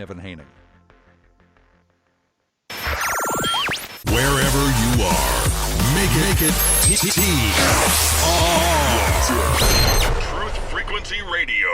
Evan Haining. Wherever you are, make it Truth Frequency Radio.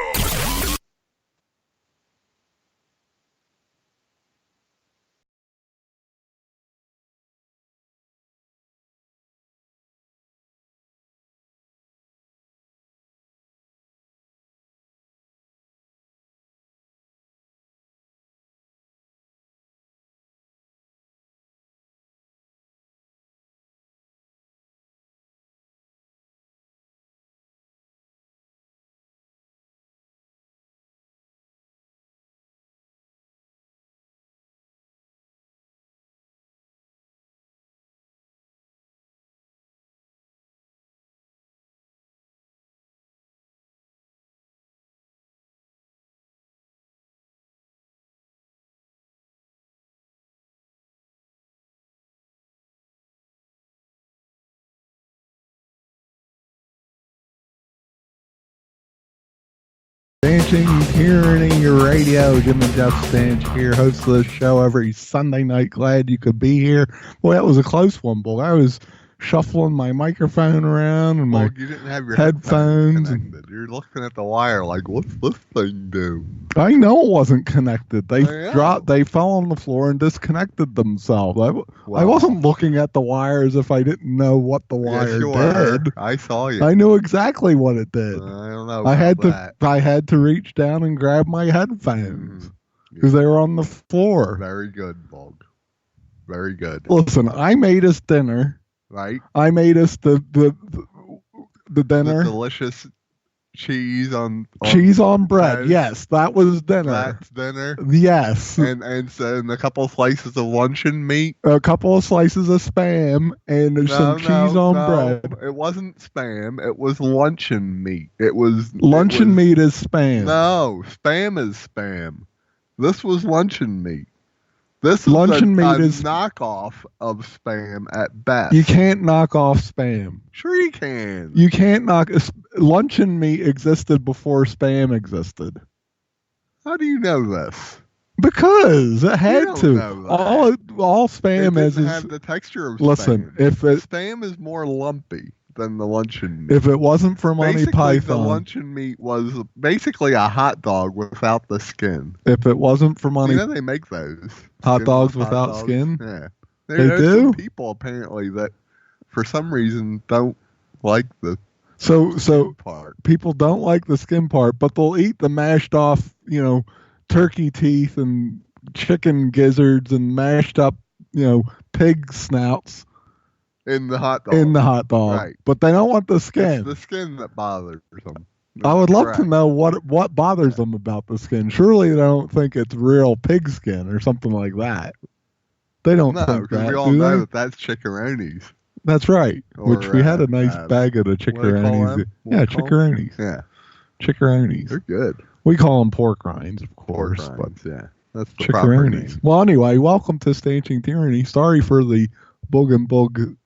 Stanching Tyranny Radio. Jim and Jeff Stanch here, host of the show every Sunday night. Glad you could be here. Boy, that was a close one, boy. I was shuffling my microphone around and my you didn't have your headphones. connected. You're looking at the wire like, what's this thing do? I know it wasn't connected. They know. They fell on the floor and disconnected themselves. I wasn't looking at the wires if I didn't know what the wire Yes, you did. were. I saw you. I knew exactly what it did. I don't know. I had about to. I had to reach down and grab my headphones because that. they were on the floor. Very good, Bog. Very good. Listen, I made us dinner. Right? I made us the The dinner. delicious cheese on Cheese on bread. bread. Yes, that was dinner. That's dinner. Yes. And a couple slices of luncheon meat. A couple of slices of Spam and some cheese on bread. It wasn't Spam. It was luncheon meat. Luncheon meat is Spam. No, Spam is Spam. This was luncheon meat. This is Luncheon a meat is knockoff of Spam at best. You can't knock off Spam. Sure you can. You can't knock. Luncheon meat existed before Spam existed. How do you know this? Because it had don't to. know that. All Spam it is doesn't have the texture of listen. Spam. Spam is more lumpy than the luncheon meat. If it wasn't for Monty Basically, Python, the luncheon meat was basically a hot dog without the skin. if it wasn't for Monty, You know they make those hot dogs skinless without dogs? skin. Yeah, They there's do? some people apparently that, for some reason, don't like the So part. people don't like the skin part, but they'll eat the mashed off, turkey teeth and chicken gizzards and mashed up, pig snouts In the hot dog. in the hot dog. Right. But they don't want the skin. It's the skin that bothers them. I would love to Correct. know what bothers them about the skin. Surely they don't think it's real pig skin or something like that. They don't No, think because that, we all do know they? that that's chickaroonies. That's right. Or, Which we had a nice what bag of the do you call chickaroonies. them? What Yeah, do you call chickaroonies. Yeah, Chickaroonies. they're good. We call them pork rinds, of Pork course, but rinds, yeah. That's the proper chickaroonies. name. Well, anyway, welcome to Stanching Tyranny. Sorry for the Bug and Bug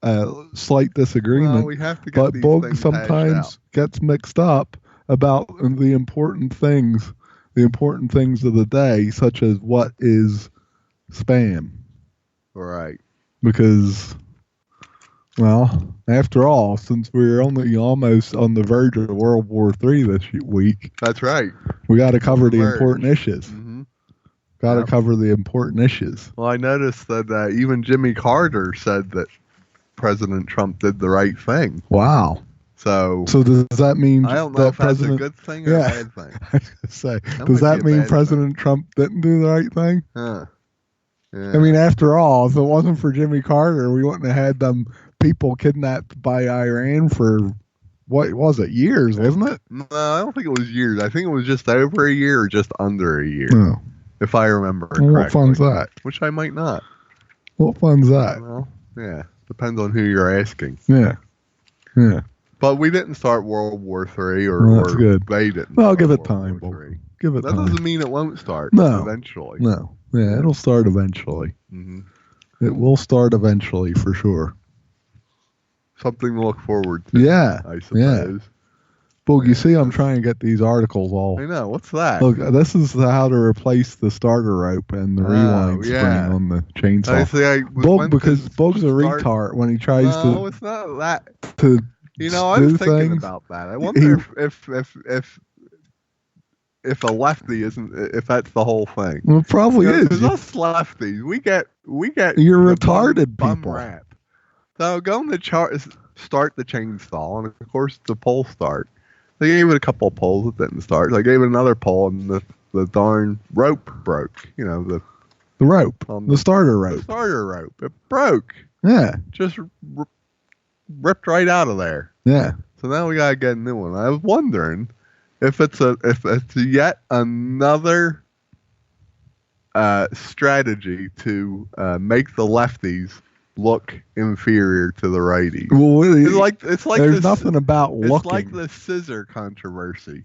slight disagreement, Well, we have to get but these Bug things hashed out. sometimes gets mixed up about the important things of the day, such as what is spam. Right. Because, well, after all, since we're only almost on the verge of World War III this week, That's right. we got to cover the Verge. important issues. Hmm. Got to Yep. cover the important issues. Well, I noticed that even Jimmy Carter said that President Trump did the right thing. Wow. So So does that mean I don't know that if that's a President? good thing or Yeah. a bad thing. I was gonna say, That does might that be a mean bad President Trump didn't do the right thing? Huh. Yeah. I mean, after all, if it wasn't for Jimmy Carter, we wouldn't have had them people kidnapped by Iran for what was it, years, wasn't it? No, I don't think it was years. I think it was just over a year or just under a year, No. if I remember Well, what correctly. fun's that? Which I might not. What fun's that? Well, yeah, depends on who you're asking. Yeah. Yeah. But we didn't start World War III, Well, that's or good. they didn't. Well, start give it World time, War Bull. III. Give it That time. doesn't mean it won't start. No. Eventually. No. Yeah, it'll start eventually. Hmm. It will start eventually for sure. Something to look forward to. Yeah. I suppose. Boog, you see, I'm trying to get these articles all. I know. What's that? Look, this is how to replace the starter rope and the rewind spring on the chainsaw. I see. Boog, because Boog's a retard when he tries to. No, it's not that. To I was thinking about that. I wonder if a lefty isn't, if that's the whole thing. Well, it probably is. Because us lefties, we get. You're retarded bum people. rap. So go in the start the chainsaw, and of course the pole start. They gave it a couple of pulls, it didn't start. They gave it another pull, and the darn rope broke. The rope, the starter rope. The starter rope. It broke. Yeah. Just ripped right out of there. Yeah. So now we gotta get a new one. I was wondering if it's yet another strategy to make the lefties look inferior to the righties. Well, it's like there's nothing about looking. It's like the scissor controversy.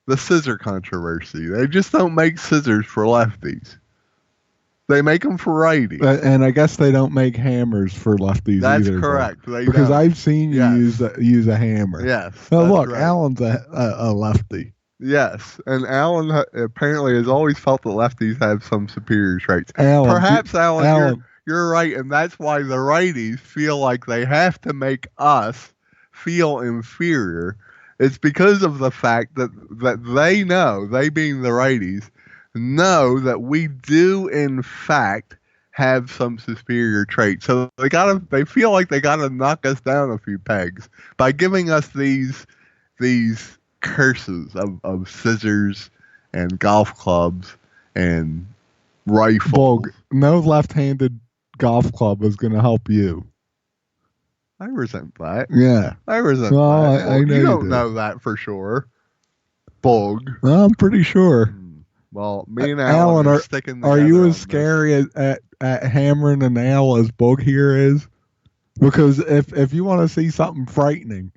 The scissor controversy. They just don't make scissors for lefties. They make them for righties. And I guess they don't make hammers for lefties That's either. That's correct. Because don't. I've seen you use a hammer. Yes. Now look, right. Alan's a lefty. Yes, and Alan apparently has always felt that lefties have some superior traits. Perhaps, Alan, you're right, and that's why the righties feel like they have to make us feel inferior. It's because of the fact that they know, they being the righties, know that we do in fact have some superior traits. So they feel like they gotta knock us down a few pegs by giving us these curses of scissors and golf clubs and rifles. Bog, no left-handed golf club is going to help you. I resent that. Yeah. I resent that. I know you don't know that for sure. Bog. Well, I'm pretty sure. Well, me and Alan are sticking together. Are you as scary at hammering a nail as Bog here is? Because if you want to see something frightening,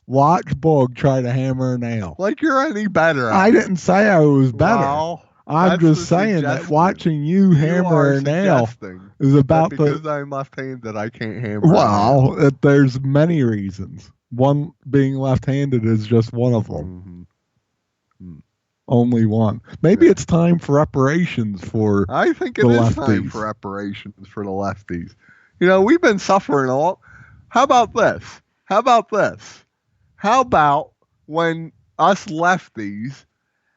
watch Bog try to hammer a nail. Like you're any better. I didn't say I was better. Well, I'm just saying that watching you hammer a nail is about because I'm left-handed, I can't hammer. Well, there's many reasons. One being left-handed is just one of them. Mm-hmm. Only one. Maybe it's time for reparations for I think it is time for reparations for the lefties. We've been suffering a lot. How about this? How about when us lefties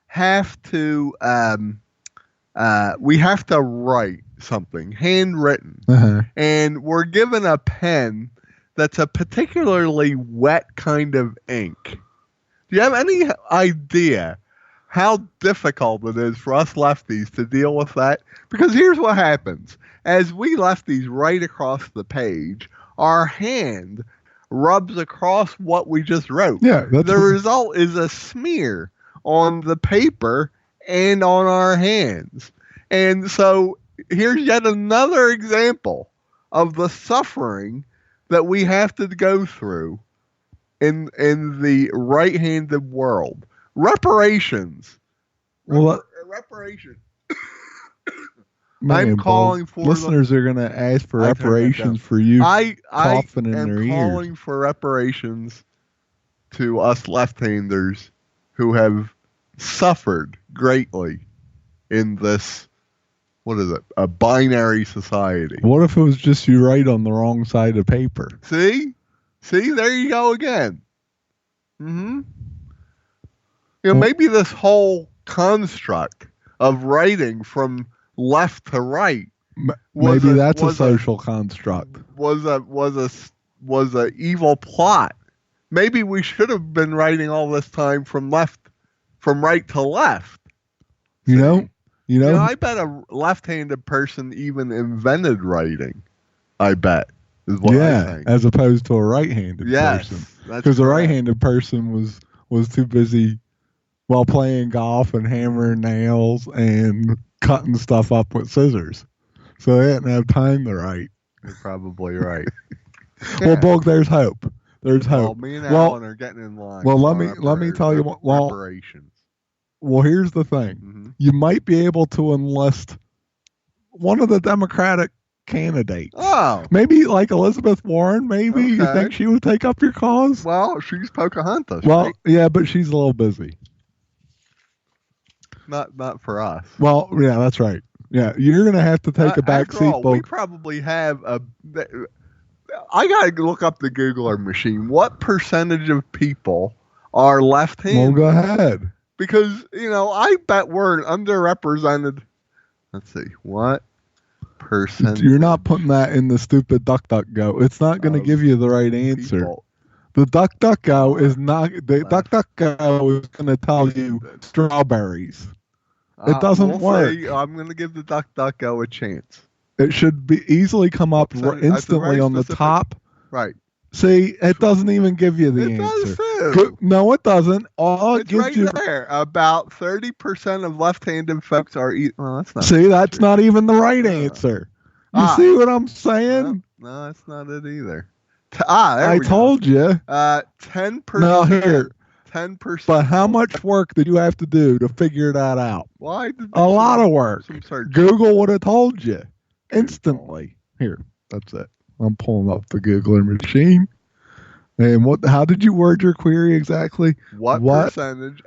have to we have to write something handwritten, and we're given a pen that's a particularly wet kind of ink. Do you have any idea how difficult it is for us lefties to deal with that? Because here's what happens. As we lefties write across the page, our hand rubs across what we just wrote. Yeah, the result is a smear on the paper and on our hands. And so here's yet another example of the suffering that we have to go through in the right-handed world. Reparations. Reparations. I'm calling for listeners are going to ask for reparations for you coughing in their ears. I'm calling for reparations to us left-handers who have suffered greatly in this, a binary society. What if it was just you write on the wrong side of paper? See, there you go again. Maybe this whole construct of writing from left to right. Maybe that's a social construct. Was a evil plot. Maybe we should have been writing all this time from right to left. I bet a left-handed person even invented writing. I bet is what I think. As opposed to a right-handed person. Because a right-handed person was too busy while playing golf and hammering nails and cutting stuff up with scissors. So they didn't have time to write. You're probably right. Well, Bog, there's hope. There's hope. Me and Alan are getting in line. Well, let me tell you what. Reparations. Well, here's the thing. You might be able to enlist one of the Democratic candidates. Oh. Maybe like Elizabeth Warren, maybe? You Okay. think she would take up your cause? Well, she's Pocahontas, Well, right? yeah, but she's a little busy. Not for us. Well, yeah, that's right. Yeah, you're going to have to take a back After seat, all, we Boog. probably have a. I gotta look up the Googler machine. What percentage of people are Well, left-handed? go ahead. Because I bet we're an underrepresented. Let's see, what percentage? You're not putting that in the stupid DuckDuckGo. It's not going to of give you the right answer. people The DuckDuckGo is not. The left DuckDuckGo is going to tell you handed. strawberries. It doesn't we'll work. See, I'm gonna give the DuckDuckGo a chance. It should be easily come up That's a instantly very on the specific- top. Right. See, it doesn't even give you the It answer. does too. No, it doesn't. All it It's gives right you. there. About 30% of left-handed folks are. Well, that's not. See, that's not even the right Uh, answer. You ah. see what I'm saying? No, that's not it either. There I we told you. 10%. No, here. 10%. But how much work did you have to do to figure that out? Why did A lot of work. Some search. Google would have told you instantly. Here, that's it. I'm pulling up the Googler machine. And how did you word your query exactly? What percentage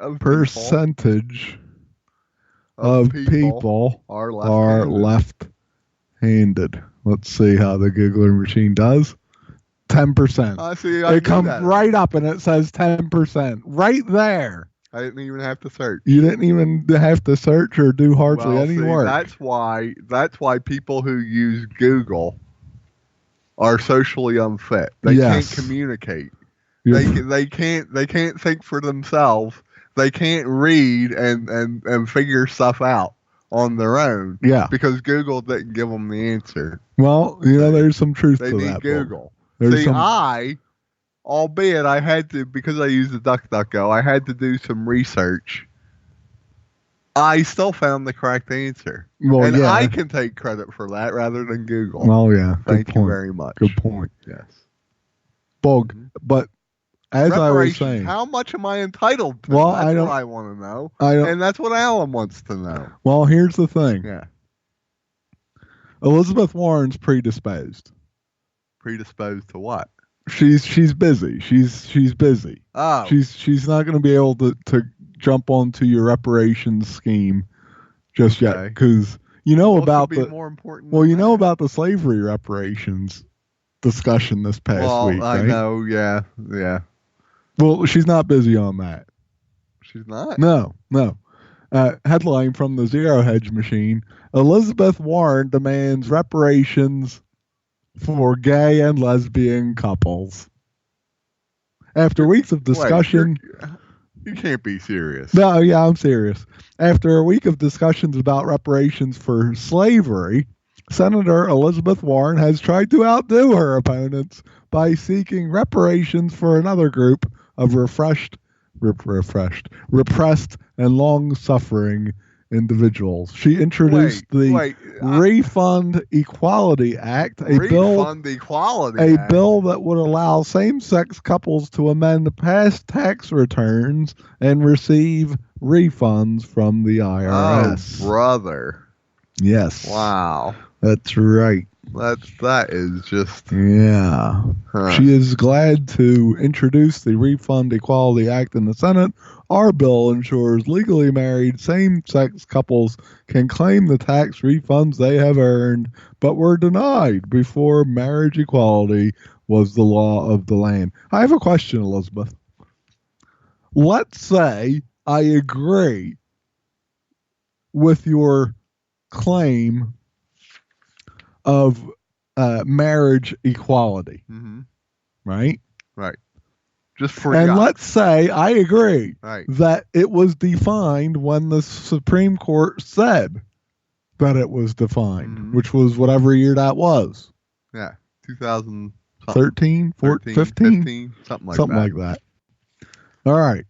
of people are are left-handed? Let's see how the Googler machine does. 10%. I see. It comes right up and it says 10%. Right there. I didn't even have to search. You didn't even have to search or do hardly any work. That's why people who use Google are socially unfit. They Yes. can't communicate. You're- They can't think for themselves. They can't read and figure stuff out on their own. Yeah. Because Google didn't give them the answer. Well, there's some truth They to need that. Boog. Google. There's See, some. albeit I had to, because I use the DuckDuckGo, I had to do some research. I still found the correct answer. Well, and yeah. I can take credit for that rather than Google. Well, yeah. Thank Good you point. very much. Good point. Yes. Bog. But as I was Reparations, saying, how much am I entitled to? Well, That's I don't- what I want to know. I don't. And that's what Alan wants to know. Well, here's the thing. Yeah. Elizabeth Warren's predisposed. Predisposed to what? She's busy. She's busy. Oh. She's not going to be able to jump onto your reparations scheme just yet Okay. because what about could be the more important well than you know that? about the slavery reparations discussion this past week, I right? know, yeah. Well, she's not busy on that. She's not. No. Headline from the Zero Hedge Machine: Elizabeth Warren demands reparations for gay and lesbian couples. After weeks of discussion. Wait, you can't be serious. No, yeah, I'm serious. After a week of discussions about reparations for slavery, Senator Elizabeth Warren has tried to outdo her opponents by seeking reparations for another group of repressed, and long-suffering individuals. She introduced the Refund Equality Act, a Refund Equality Act. bill that would allow same-sex couples to amend past tax returns and receive refunds from the IRS. Oh, brother. Yes. Wow. That's right. That is just. Yeah. Huh. She is glad to introduce the Refund Equality Act in the Senate. Our bill ensures legally married same-sex couples can claim the tax refunds they have earned, but were denied before marriage equality was the law of the land. I have a question, Elizabeth. Let's say I agree with your claim of marriage equality, Mhm. right? Right. Just for And yuck. let's say I agree Right. that it was defined when the Supreme Court said that it was defined, Mhm. which was whatever year that was. Yeah. 2000. 13, 14, 15? Something like Something that. like that. All right.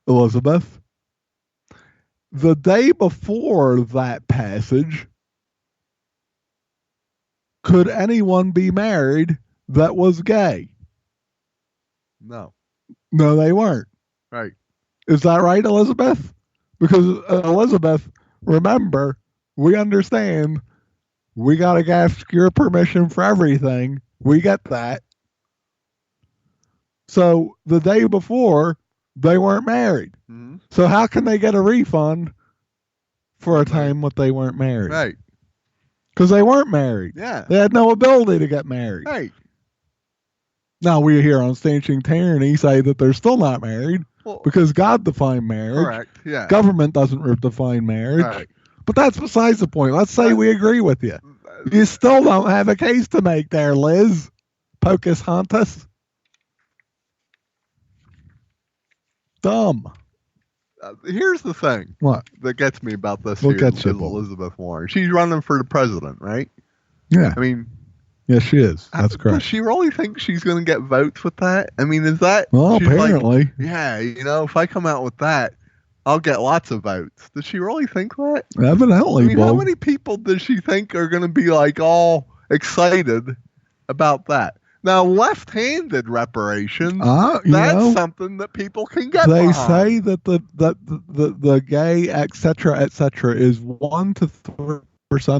Elizabeth, the day before that passage, could anyone be married that was gay? No. No, they weren't. Right. Is that right, Elizabeth? Because Elizabeth, remember, we understand We got to ask your permission for everything. We get that. So the day before, they weren't married. Mm-hmm. So how can they get a refund for a time when they weren't married? Right. Because they weren't married. Yeah. They had no ability to get married. Right. Now we here on Stanching Tyranny say that they're still not married because God defined marriage. Correct. Yeah. Government doesn't define marriage. Right. But that's besides the point. Let's say we agree with you. You still don't have a case to make there, Liz. Pocahontas. Dumb. Here's the thing. What? That gets me about this What here gets you, is Bull? Elizabeth Warren. She's running for the president, right? Yeah. I mean, Yes, she is. That's does correct. she really think she's going to get votes with that? I mean, is that? Well, she's like, apparently. yeah, if I come out with that, I'll get lots of votes. Does she really think that? Evidently, I mean, how Bull. many people does she think are going to be like all excited about that? Now, left-handed reparations, that's something that people can get They behind. say that the gay, etc., is 1 to 3%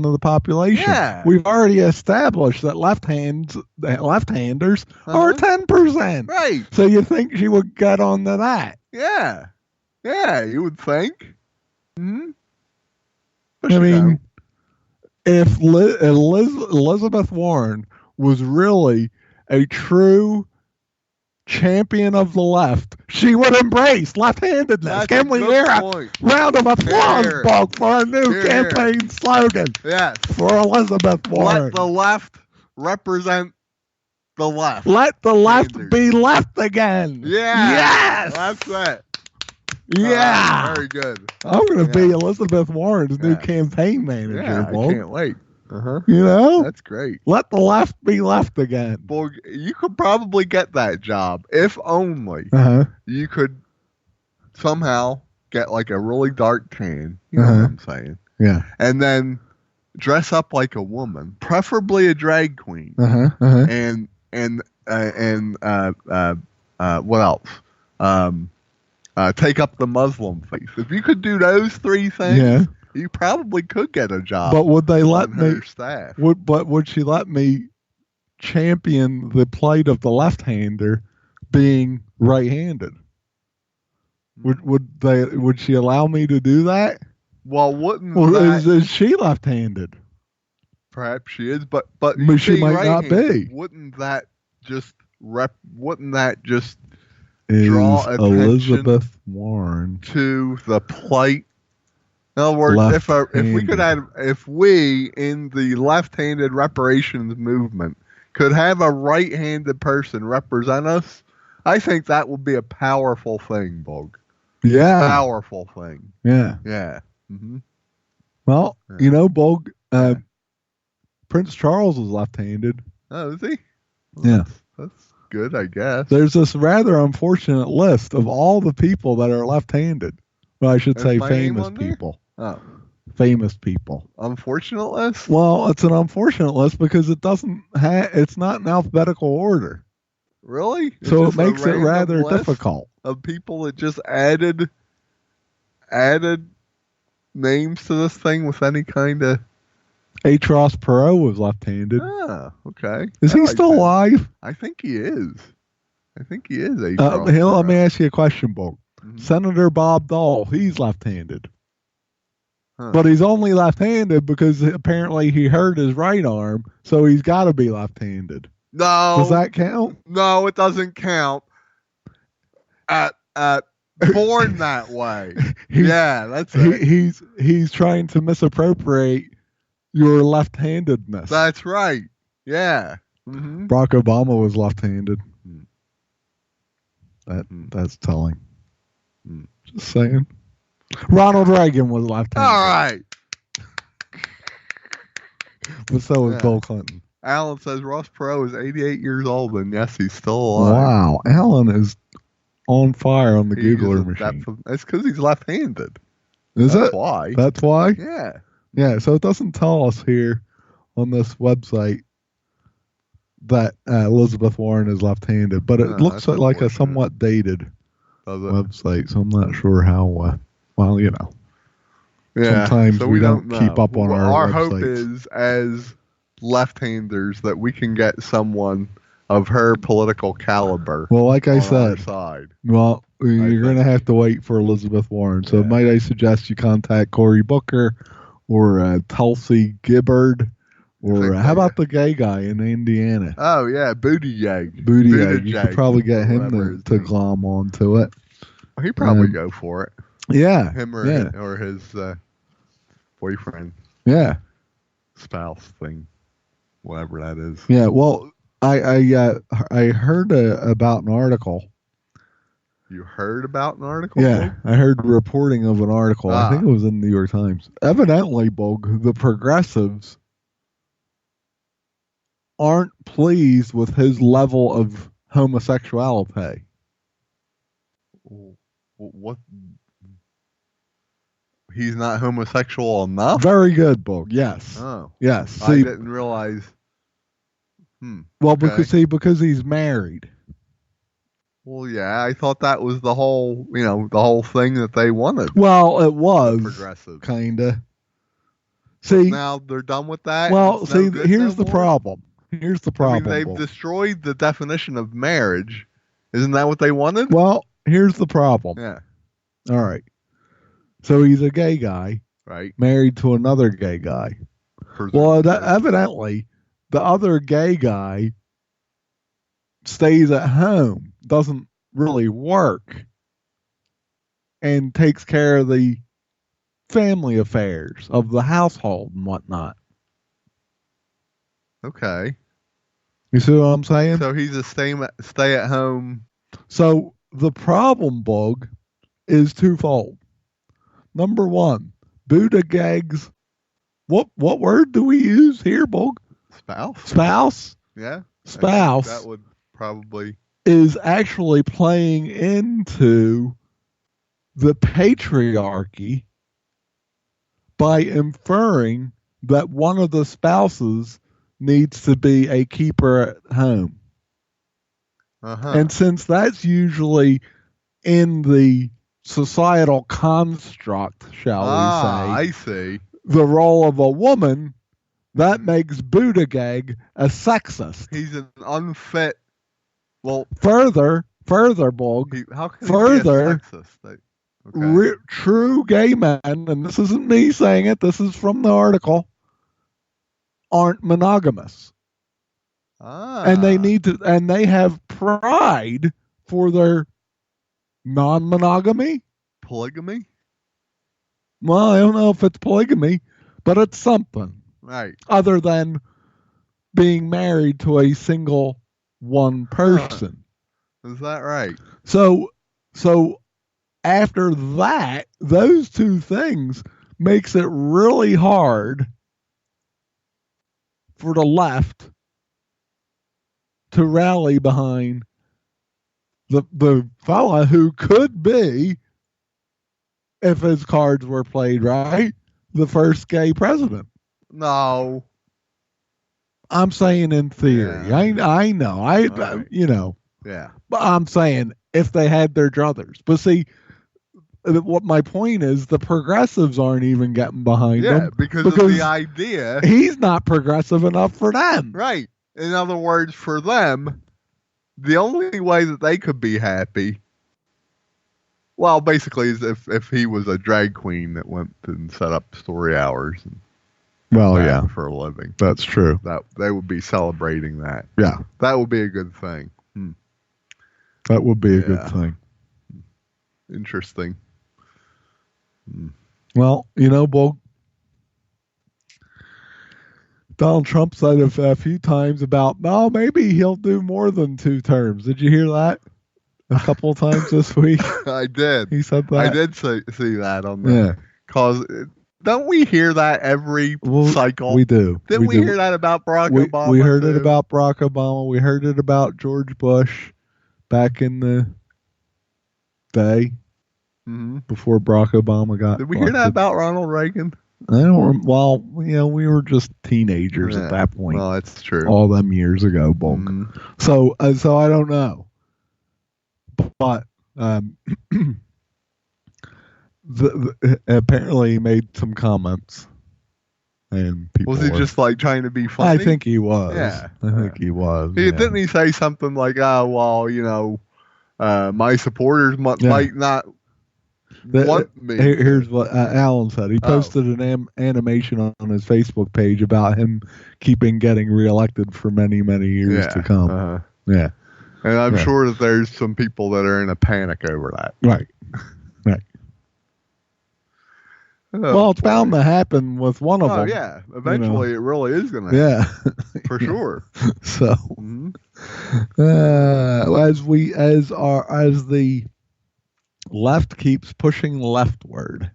of the population. Yeah. We've already established that left-handers are 10%. Right. So you think she would get on to that? Yeah. Yeah, you would think. Mm-hmm. I mean, if Elizabeth Warren was really a true champion of the left, she would embrace left-handedness. Can we hear a round of applause, folks, for our new campaign slogan? Yes. For Elizabeth Warren. Let the left represent the left. Let the left be left again. Yeah. Yes. That's it. Yeah. Very good. I'm going to be Elizabeth Warren's new campaign manager. Yeah, I can't wait. You know? That's great. Let the left be left again. Boy, you could probably get that job if only you could somehow get like a really dark tan. You know what I'm saying? Yeah. And then dress up like a woman, preferably a drag queen. And what else? Take up the Muslim face. If you could do those three things, you probably could get a job. But would they let me? Her staff. Would she let me champion the plight of the left-hander being right-handed? Would she allow me to do that? Well, wouldn't is she left-handed? Perhaps she is, but she might not be. Wouldn't that just draw attention Elizabeth Warren to the plight? In other words, if we in the left-handed reparations movement could have a right-handed person represent us, I think that would be a powerful thing, Bog. Yeah, powerful thing. Yeah, yeah. Mm-hmm. Well, Bog. Prince Charles is left-handed. Oh, is he? Well, that's good, I guess. There's this rather unfortunate list of all the people that are left-handed. Well, I should say famous people. Oh. Famous people. Unfortunate list? Well, it's an unfortunate list because it doesn't it's not in alphabetical order. Really? So it makes it rather difficult. Of people that just added names to this thing with any kind of... H. Ross Perot was left-handed. Ah, okay. Is he still alive? I think he is. H. Ross let me ask you a question, Bo. Mm-hmm. Senator Bob Dole, he's left-handed. But he's only left-handed because apparently he hurt his right arm, so he's got to be left-handed. No. Does that count? No, it doesn't count. Born that way. That's it. He's trying to misappropriate your left-handedness. That's right. Yeah. Mm-hmm. Barack Obama was left-handed. That's telling. Just saying. Ronald Reagan was left-handed. All right. But so was Bill Clinton. Alan says Ross Perot is 88 years old, and yes, he's still alive. Wow. Alan is on fire on the Googler machine. That's because he's left-handed. That's why. That's why? Yeah. Yeah, so it doesn't tell us here on this website that Elizabeth Warren is left-handed, but it looks like a somewhat dated website, so I'm not sure how, Yeah, Sometimes so we don't know. keep up on our hope websites. is, as left-handers, that we can get someone of her political caliber Well, like I on our said, side. well, you're going to think. have to wait for Elizabeth Warren. So Yeah. might I suggest you contact Cory Booker or Tulsi Gibbard, or how about the gay guy in Indiana? Oh, yeah, Buttigieg. Buttigieg. You could Buttigieg, probably get him whatever his to name. glom onto it. He'd probably go for it. Yeah. Him or his boyfriend, Yeah. spouse thing, whatever that is. Yeah. Well, I heard about an article. You heard about an article? Yeah, Boog? I heard reporting of an article. I think it was in the New York Times. Evidently, Bog, the progressives aren't pleased with his level of homosexuality. What? He's not homosexual enough? Very good, Bog. Yes. Oh. Yes. See, I didn't realize. Well, okay. because he's married. Well, yeah, I thought that was the whole thing that they wanted. Well, it was progressive, kinda. See, but now they're done with that. Well, see, here's the more? problem. Here's the problem. I mean, they've destroyed the definition of marriage. Isn't that what they wanted? Well, here's the problem. Yeah. All right. So he's a gay guy, right? Married to another gay guy. Well, evidently, the other gay guy stays at home, doesn't really work, and takes care of the family affairs of the household and whatnot. Okay. You see what I'm saying? So he's a stay at home. So the problem, Bog, is twofold. Number one, Buttigieg's what word do we use here, Bog? Spouse? Yeah. Spouse. That would probably is actually playing into the patriarchy by inferring that one of the spouses needs to be a keeper at home. And since that's usually in the societal construct, shall we say, I see, the role of a woman, that makes Buttigieg a sexist. He's an unfit. Well, further, Bog. How can he be a sexist? True gay men, and this isn't me saying it, this is from the article, aren't monogamous. And they have pride for their non-monogamy. Polygamy? Well, I don't know if it's polygamy, but it's something. Right. Other than being married to a single one person. Is that right? So after that, those two things makes it really hard for the left to rally behind the fella who could be, if his cards were played right, the first gay president. No. I'm saying in theory. Yeah. I know. Right. Yeah. But I'm saying if they had their druthers. But see, what my point is, the progressives aren't even getting behind him. Because of the idea. He's not progressive enough for them. Right. In other words, for them, the only way that they could be happy, well, basically, is if he was a drag queen that went and set up story hours and for a living. That's true. That they would be celebrating that. Yeah. That would be a good thing. That would be a good thing. Interesting. Well, Bo, Donald Trump said a few times about, maybe he'll do more than 2 terms. Did you hear that? A couple of times this week? I did. He said that? I did see that on the... Yeah. Because... Don't we hear that every cycle? We do. Didn't we hear that about Barack Obama? We heard it about Barack Obama. We heard it about George Bush back in the day before Barack Obama got. Did we hear that about Ronald Reagan? I don't. Well, we were just teenagers at that point. Well, that's true. All them years ago, Bulk. So I don't know, but apparently he made some comments, and people Was he were, just like trying to be funny? I think he was. Yeah. I think he was. Didn't he say something like, "Oh, well, my supporters might not want me." Here's what Alan said. He posted an animation on his Facebook page about him getting reelected for many, many years to come. Yeah. And I'm sure that there's some people that are in a panic over that. Right. Oh, well, it's bound to happen with one of them. Oh, yeah. Eventually, it really is going to happen. For sure. So, as the left keeps pushing leftward,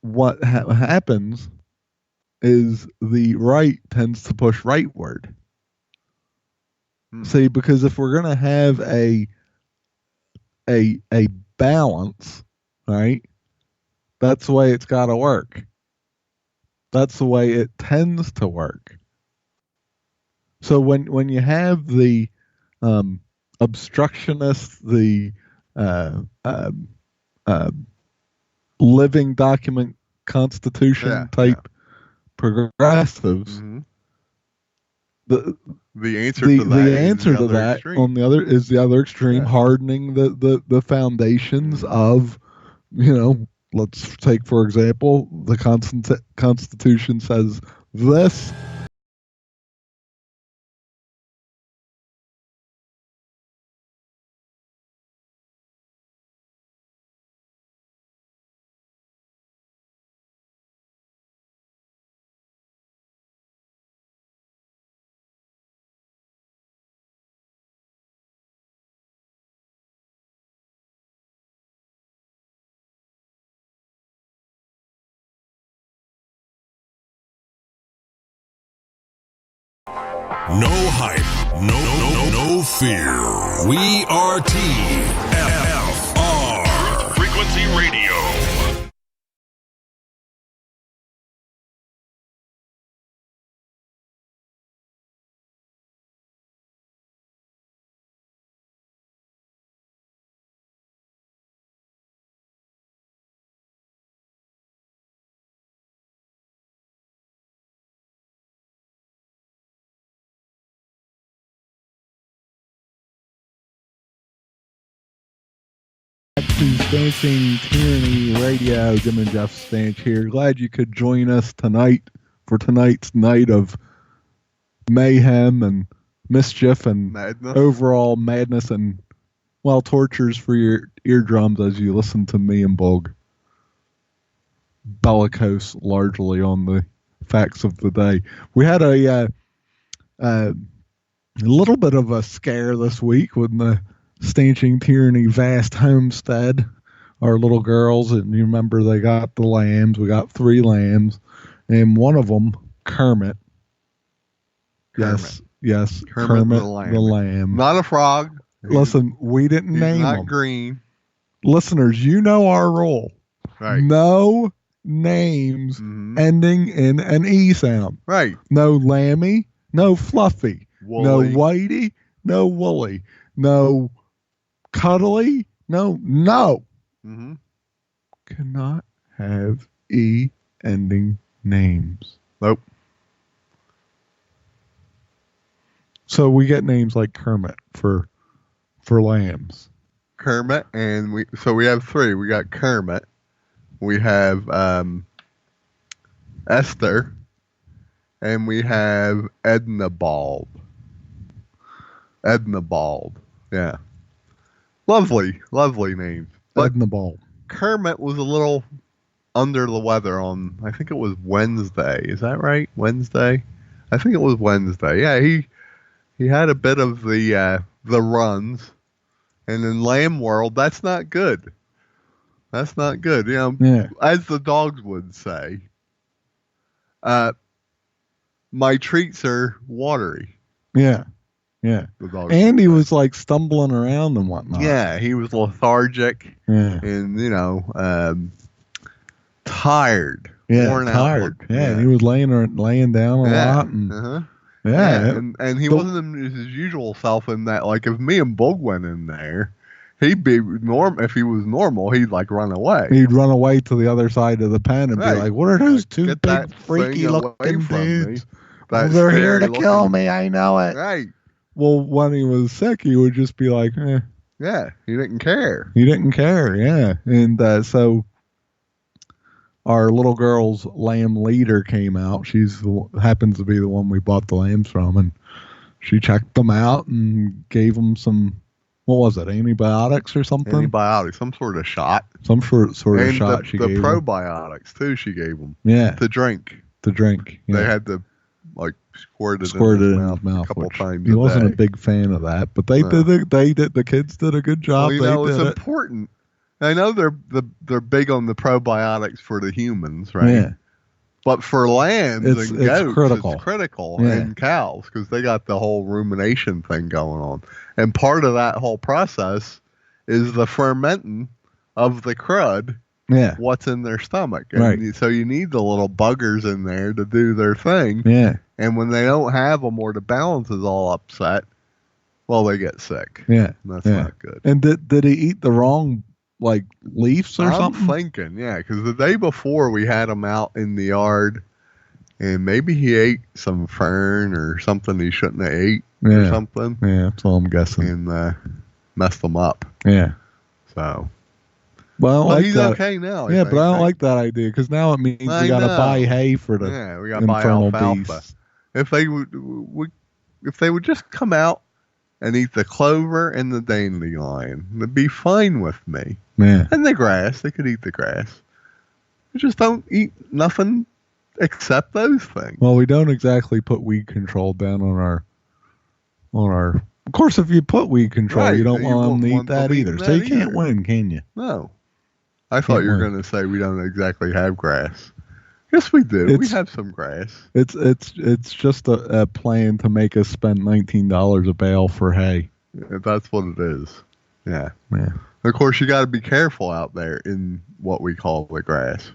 what happens is the right tends to push rightward. See, because if we're going to have a balance, right? That's the way it's got to work. That's the way it tends to work. So when you have the obstructionists, the living document constitution type progressives, the answer to that on the other is the other extreme, hardening the foundations of, let's take, for example, the Constitution says this. No hype, no fear. We are TFR. Truth Frequency Radio. Stanching Tyranny Radio. Jim and Jeff Stanch here. Glad you could join us tonight for tonight's night of mayhem and mischief and overall madness and, well, tortures for your eardrums as you listen to me and Bog bellicose largely on the facts of the day. We had a little bit of a scare this week with the Stanching Tyranny vast homestead. Our little girls, and you remember they got the lambs. We got 3 lambs, and one of them, Kermit. Yes, Kermit the lamb. Not a frog. Listen, we didn't name him. Not green. Listeners, you know our rule. Right. No names ending in an E sound. Right. No Lammy, no Fluffy, Woolly. no Whitey, no Woolly, no Cuddly, no. Cannot have E ending names. Nope. So we get names like Kermit for lambs. Kermit, and we have 3. We got Kermit. We have Esther, and we have Edna Bald. Yeah. Lovely names. But Edna Bald. Kermit was a little under the weather on, I think it was Wednesday. Is that right? Wednesday? I think it was Wednesday. Yeah, he had a bit of the runs. And in lamb world, that's not good. That's not good. As the dogs would say, my treats are watery. Yeah. And he was like stumbling around and whatnot. Yeah, he was lethargic and, tired. Yeah, worn tired. out. Yeah, and he was laying down a lot. And, and he wasn't his usual self in that, like, if me and Bug went in there, He'd be if he was normal, he'd like run away. He'd run away to the other side of the pen and Right. be like, "What are those two Get big that freaky thing away looking from me. dudes? That They're here to scary kill looking- me. I know it." Right. Well, when he was sick, he would just be like, Yeah, he didn't care. He didn't care, yeah. And so our little girl's lamb leader came out. She's happens to be the one we bought the lambs from, and she checked them out and gave them some, what was it, antibiotics or something? Antibiotics, some sort of shot. Some sort of And shot she gave the them. probiotics, too, she gave them. Yeah, To drink. to drink. Yeah. They had to, like, squirt it in in his mouth a couple which times he wasn't day. a big fan of that, but they No. did. The kids did a good job. Well, They it's did it. important. I know they're big on the probiotics for the humans, right? Yeah, But for lambs It's and goats, critical. it's critical, Yeah. and cows, because they got the whole rumination thing going on. And part of that whole process is the fermenting of the crud, yeah, what's in their stomach. And Right. so you need the little buggers in there to do their thing. yeah, And when they don't have them or the balance is all upset, well, they get sick. yeah. And that's Yeah. not good. And did he eat the wrong like leaves or I'm something? thinking, yeah, because the day before we had him out in the yard, and maybe he ate some fern or something he shouldn't have ate or Yeah. something, Yeah, that's all I'm guessing. and messed him up. Yeah. So, Well, I don't but like he's that. okay now. Yeah, but I don't think. like that idea because now it means I we got to know. buy hay for the Yeah, we got to buy infernal alfalfa. beasts. If they would just come out and eat the clover and the dandelion, it'd be fine with me. Yeah. And the grass, they could eat the grass. They just don't eat nothing except those things. Well, we don't exactly put weed control down on our. Of course, if you put weed control, Right, you don't you want them won't to eat want them that eating either. that So you can't either. win, can you? No. I thought Can't you were win. going to say we don't exactly have grass. Yes, we do. We It's- have some grass. It's just a plan to make us spend $19 a bale for hay. If that's what it is. Yeah. Yeah. Of course, you got to be careful out there in what we call the grass.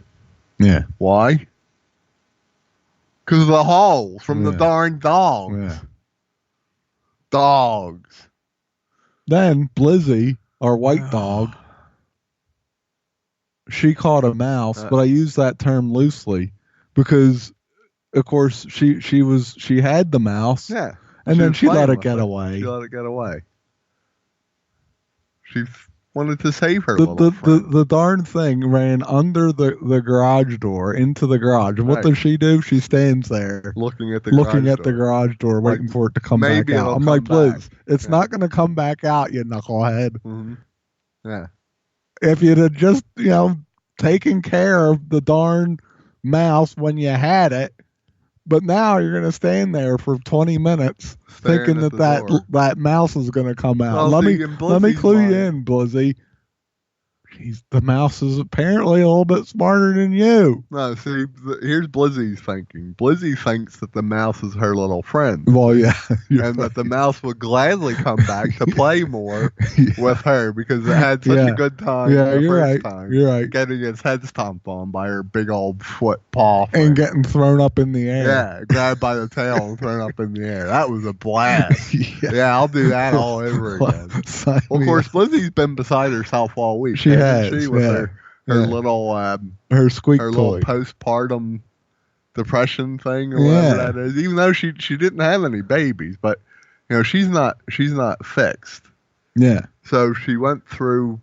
Yeah. Why? Because of the holes from the Yeah. darn dogs. Yeah. Dogs. Then Blizzy, our white dog, she caught a mouse, but I use that term loosely because, of course, she had the mouse, Yeah. and then was she let playing it with get away. She let it get away. She wanted to save her The, little friend. the darn thing ran under the garage door into the garage. And what Right. does she do? She stands there looking at the looking garage at the door. garage door, Like, waiting for it to come back maybe out. it'll I'm like, come back. Liz, it's Yeah. not going to come back out, you knucklehead. Mhm. Yeah. If you'd have just, taken care of the darn mouse when you had it, but now you're going to stand there for 20 minutes Staring thinking at that the door. that mouse is going to come out. Well, let see, me in let me Blizzy's clue you mind- in, Blizzy. The mouse is apparently a little bit smarter than you. No, see, here's Blizzy's thinking. Blizzy thinks that the mouse is her little friend. Well, yeah. And that the mouse would gladly come back to play more with her because it had such Yeah. a good time Yeah, the you're first right. time. You're right. Getting its head stomped on by her big old foot paw. And thing. getting thrown up in the air. Yeah, grabbed by the tail and thrown up in the air. That was a blast. Yeah. Yeah, I'll do that all over again. Sign Well, of me course, up. Blizzy's been beside herself all week. She hasn't has, She with yeah. her Yeah. little Her squeak her toy. little postpartum depression thing or whatever Yeah. that is. Even though she didn't have any babies, but she's not fixed. Yeah. So she went through.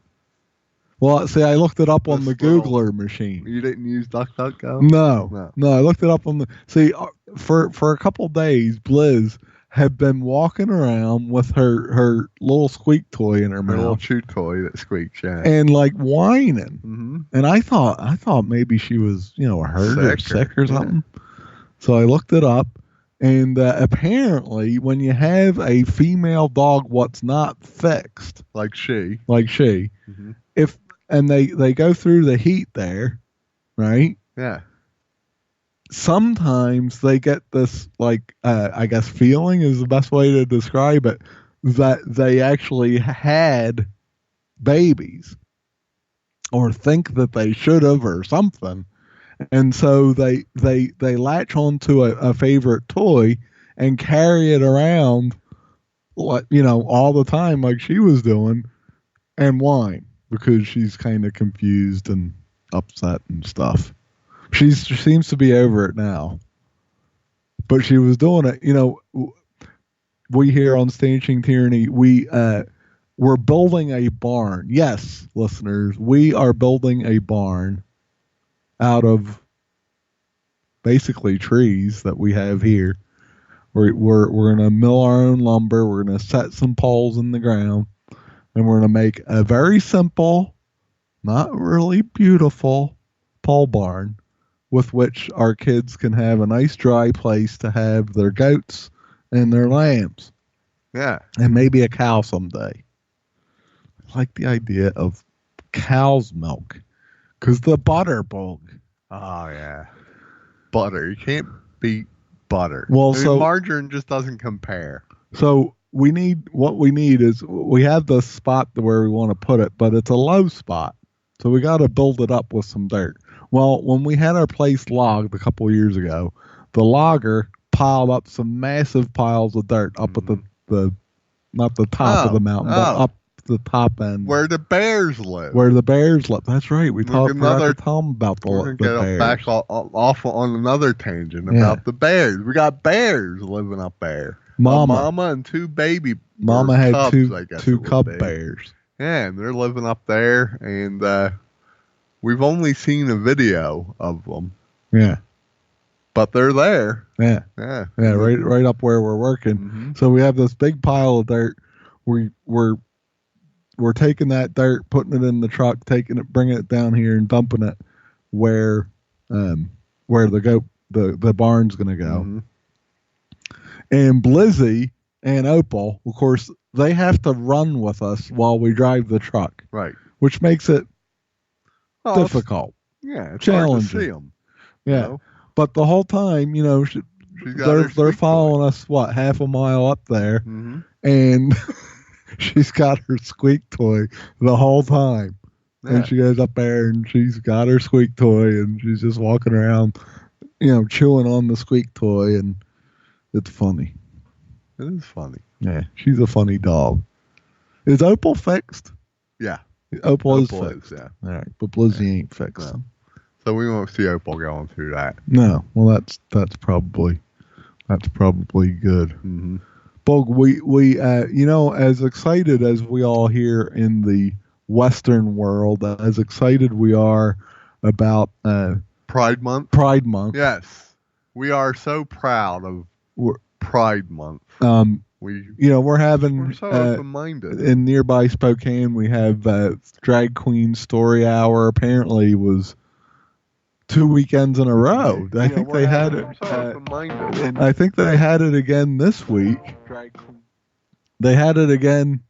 Well, see, I looked it up on the This little- Googler machine. You didn't use DuckDuckGo? No, I looked it up on the. See, for a couple days, Blizz had been walking around with her little squeak toy in her Her little mouth chew toy that squeaks. Yeah. and like whining. Mm-hmm. And I thought maybe she was hurt or sick or yeah. something. So I looked it up, and apparently, when you have a female dog what's not fixed, Like she. like she, Mhm. and they go through the heat there, right? Yeah. Sometimes they get this I guess feeling is the best way to describe it, that they actually had babies or think that they should have or something, and so they latch onto a favorite toy and carry it around all the time like she was doing and wine because she's kind of confused and upset and stuff. She seems to be over it now, but she was doing it. We here on Stanching Tyranny, we're building a barn. Yes, listeners, we are building a barn out of basically trees that we have here. We're going to mill our own lumber. We're going to set some poles in the ground, and we're going to make a very simple, not really beautiful pole barn with which our kids can have a nice dry place to have their goats and their lambs. Yeah. And maybe a cow someday. I like the idea of cow's milk because the butter bug. Oh, yeah. Butter. You can't beat butter. Well, margarine just doesn't compare. So we need we have the spot where we want to put it, but it's a low spot. So we got to build it up with some dirt. Well, when we had our place logged a couple of years ago, the logger piled up some massive piles of dirt up at the not the top of the mountain, but up the top end where the bears live. That's right. We forgot to tell them about the bears. Back off on another tangent about the bears. We got bears living up there. Mama and two baby. Mama had cubs, two cub bears. Yeah, and they're living up there, and we've only seen a video of them. Yeah. But they're there. Yeah. Yeah. Yeah, right up where we're working. Mm-hmm. So we have this big pile of dirt. We're taking that dirt, putting it in the truck, bringing it down here and dumping it where the barn's going to go. Mm-hmm. And Blizzy and Opal, of course, they have to run with us while we drive the truck. Right. Which makes it difficult. It's challenging. Hard to see them. Yeah. But the whole time, they're following us, half a mile up there, and she's got her squeak toy the whole time. Yeah. And she goes up there and she's got her squeak toy and she's just walking around, chewing on the squeak toy, and it's funny. It is funny. Yeah, she's a funny dog. Is Opal fixed? Yeah. Opal is fixed. Yeah. All right, but Blizzy ain't fixed. No. So we won't see Opal going through that. No. Well, that's probably good. Mm-hmm. Bug, we as excited as we all here in the Western world, as excited we are about Pride Month. Yes, we are so proud of Pride Month. We're so open-minded. In nearby Spokane. We have Drag Queen Story Hour. Apparently, was 2 weekends in a row. I think they had it. I think they had it again this week. They had it again.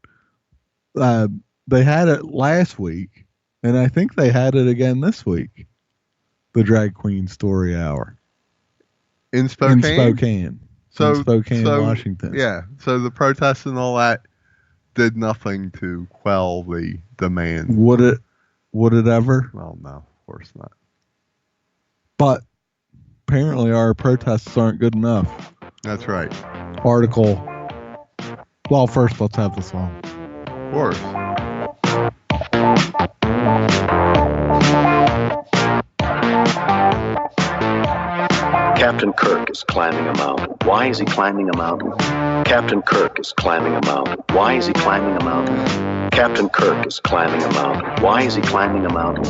They had it last week, and I think they had it again this week. The Drag Queen Story Hour in Spokane. In Spokane, Washington. Yeah. So the protests and all that did nothing to quell the demand. Would it ever? Well, no, of course not. But apparently our protests aren't good enough. That's right. Article. Well, first let's have the song. Of course. Captain Kirk is climbing a mountain. Why is he climbing a mountain? Captain Kirk is climbing a mountain. Why is he climbing a mountain? Captain Kirk is climbing a mountain. Why is he climbing a mountain?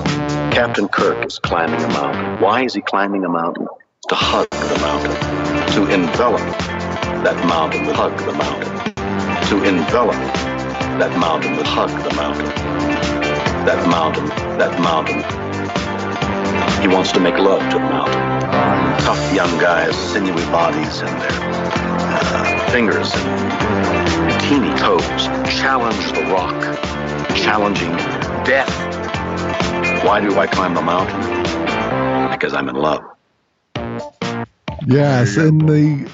Captain Kirk is climbing a mountain. Why is he climbing a mountain? To hug the mountain. To envelop that mountain with hug the mountain. To envelop that mountain with hug the mountain. That mountain. He wants to make love to the mountain. Tough young guys, sinewy bodies, and their fingers and teeny toes challenge the rock, challenging death. Why do I climb the mountain? Because I'm in love. Yes, in the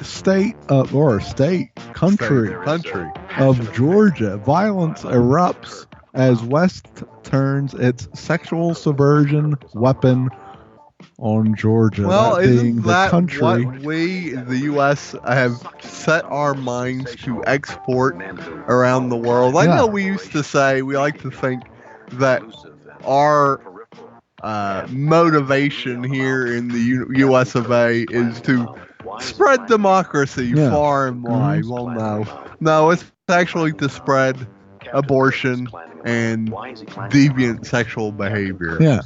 country of Georgia, violence erupts as West turns its sexual subversion weapon on Georgia. Well, that being isn't the that country. what we, the U.S., have set our minds to export around the world? I Yeah. know we used to say, we like to think that our motivation here in the U.S. of A. is to spread democracy Yeah. far and wide. Well, no, it's actually to spread abortion and deviant sexual behavior. Yeah.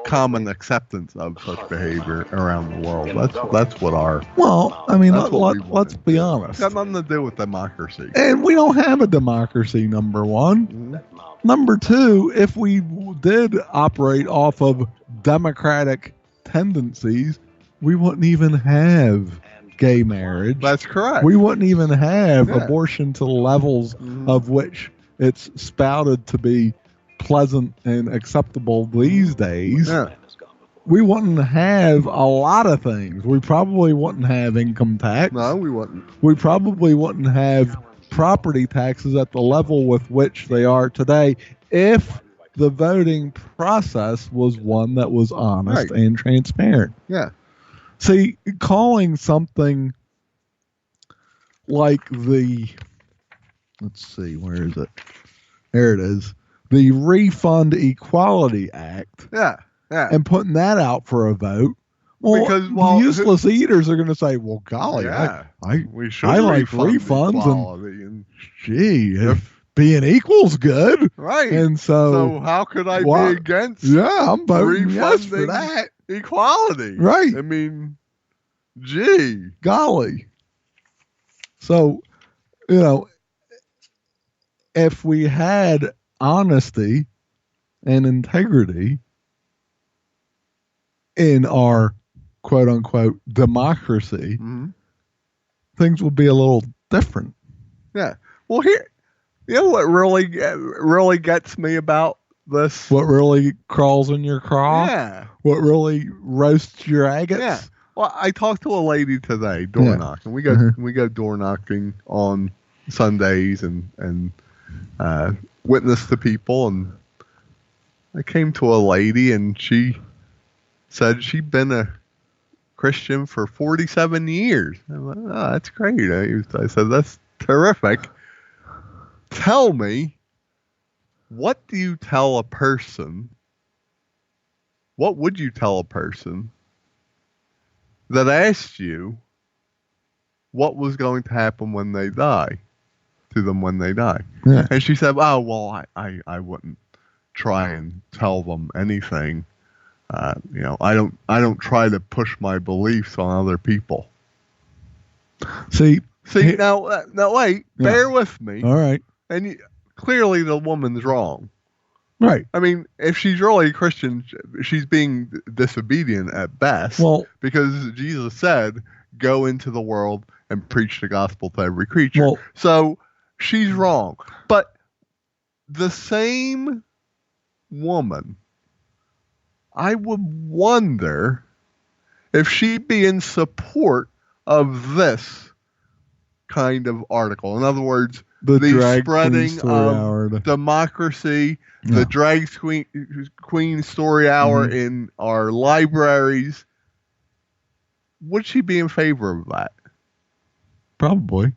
Common acceptance of such behavior around the world. That's what our. Well, I mean, That's what we let's want. be honest. It's got nothing to do with democracy. And we don't have a democracy, number one. Mm-hmm. Number two, if we did operate off of democratic tendencies, we wouldn't even have gay marriage. That's correct. We wouldn't even have Yeah. abortion to the levels of which it's spouted to be pleasant and acceptable these days. Yeah. We wouldn't have a lot of things. We probably wouldn't have income tax. No, we wouldn't. We probably wouldn't have property taxes at the level with which they are today if the voting process was one that was honest Right. and transparent. Yeah. See, calling something like let's see, where is it? There it is. The Refund Equality Act, Yeah. Yeah. and putting that out for a vote. Well, Because, well, useless eaters are going to say, well, golly, Yeah. I We should I like refund refunds and- equality and gee, if being equal's good. right. And so so, how could I what- be against yeah, I'm voting yes for refunding that. equality? Right. I mean, gee. Golly. So, if we had honesty and integrity in our quote unquote democracy, Mhm. things would be a little different. Yeah. Well, here, you know what really gets me about this? What really crawls in your craw? Yeah. What really roasts your agates? Yeah. Well, I talked to a lady today, door knocking. We go Mhm. we go door knocking on Sundays and witness to people. And I came to a lady and she said she'd been a Christian for 47 years. I'm like, oh, that's great. I said, that's terrific. Tell me, what do you tell a person? What would you tell a person that asked you what was going to happen when they die, to them when they die? Yeah. And she said, oh, well, I wouldn't try and tell them anything. I don't try to push my beliefs on other people. See, Now wait, Yeah. bear with me. all right. And clearly the woman's wrong. Right. I mean, if she's really a Christian, she's being disobedient at best. Well, Because Jesus said, go into the world and preach the gospel to every creature. Well- So she's wrong. But the same woman, I would wonder if she'd be in support of this kind of article. In other words, the drag spreading queen story of hour. democracy, Yeah. the drag queen story hour Mhm. in our libraries. Would she be in favor of that? Probably.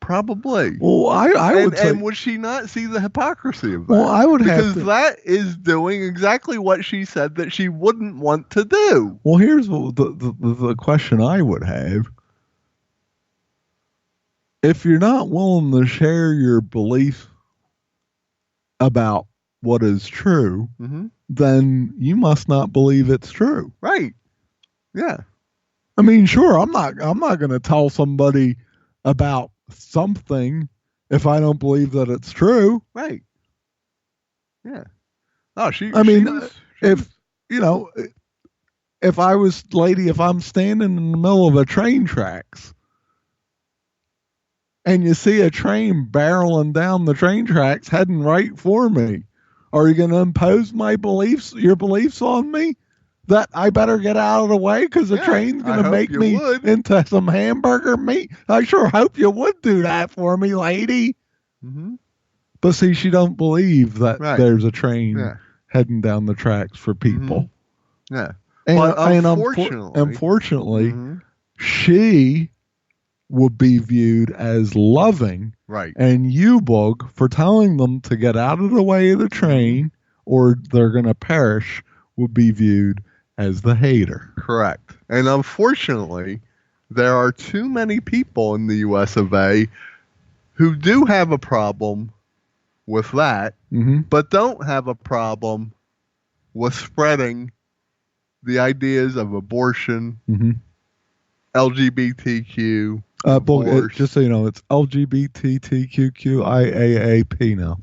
Probably. Well, I would say. And would she not see the hypocrisy of that? Well, I would have because to. that is doing exactly what she said that she wouldn't want to do. Well, here's the question I would have. If you're not willing to share your beliefs about what is true, Mm-hmm. then you must not believe it's true. Right. Yeah. I mean, sure, I'm not going to tell somebody about something if I don't believe that it's true. Right. Yeah. Oh, I mean, if I'm standing in the middle of a train tracks and you see a train barreling down the train tracks heading right for me, are you going to impose your beliefs on me that I better get out of the way because the Yeah, train's going I to hope make you me would. into some hamburger meat? I sure hope you would do that for me, lady. Mm-hmm. But see, she don't believe that Right. there's a train Yeah. heading down the tracks for people. Yeah. But and unfortunately, unfortunately, she would be viewed as loving, right? and you, Bug, for telling them to get out of the way of the train or they're going to perish, would be viewed as the hater. Correct. And unfortunately, there are too many people in the US of A who do have a problem with that, but don't have a problem with spreading the ideas of abortion, LGBTQ. Just so you know, it's LGBTQQIAAP now.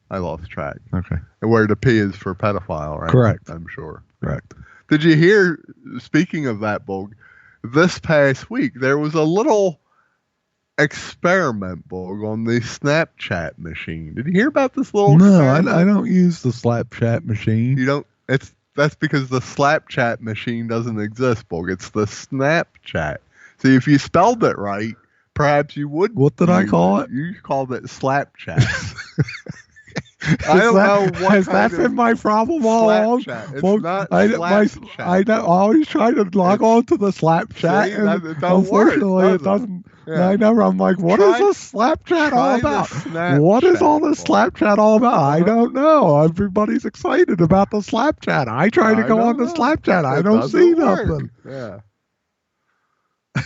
I lost track. Okay. And where the P is for pedophile, right? Correct. I'm sure. Correct. Did you hear, speaking of that, Bog, this past week, there was a little experiment, Bog, on the Snapchat machine. Did you hear about this little experiment? I don't use the Snapchat machine. You don't? That's because the Slapchat machine doesn't exist, Bog. It's the Snapchat. See, if you spelled it right, perhaps you would. What did I call it? You called it Slapchat. I don't know what has that been my problem all along? It's well, not I always try to log on to the Slapchat, and unfortunately it doesn't. Yeah. I know. I'm like, what is this Slapchat all about? What is all this Slapchat all about? I don't know. Everybody's excited about the Slapchat. I try to go on the Slapchat. I don't see nothing. Yeah.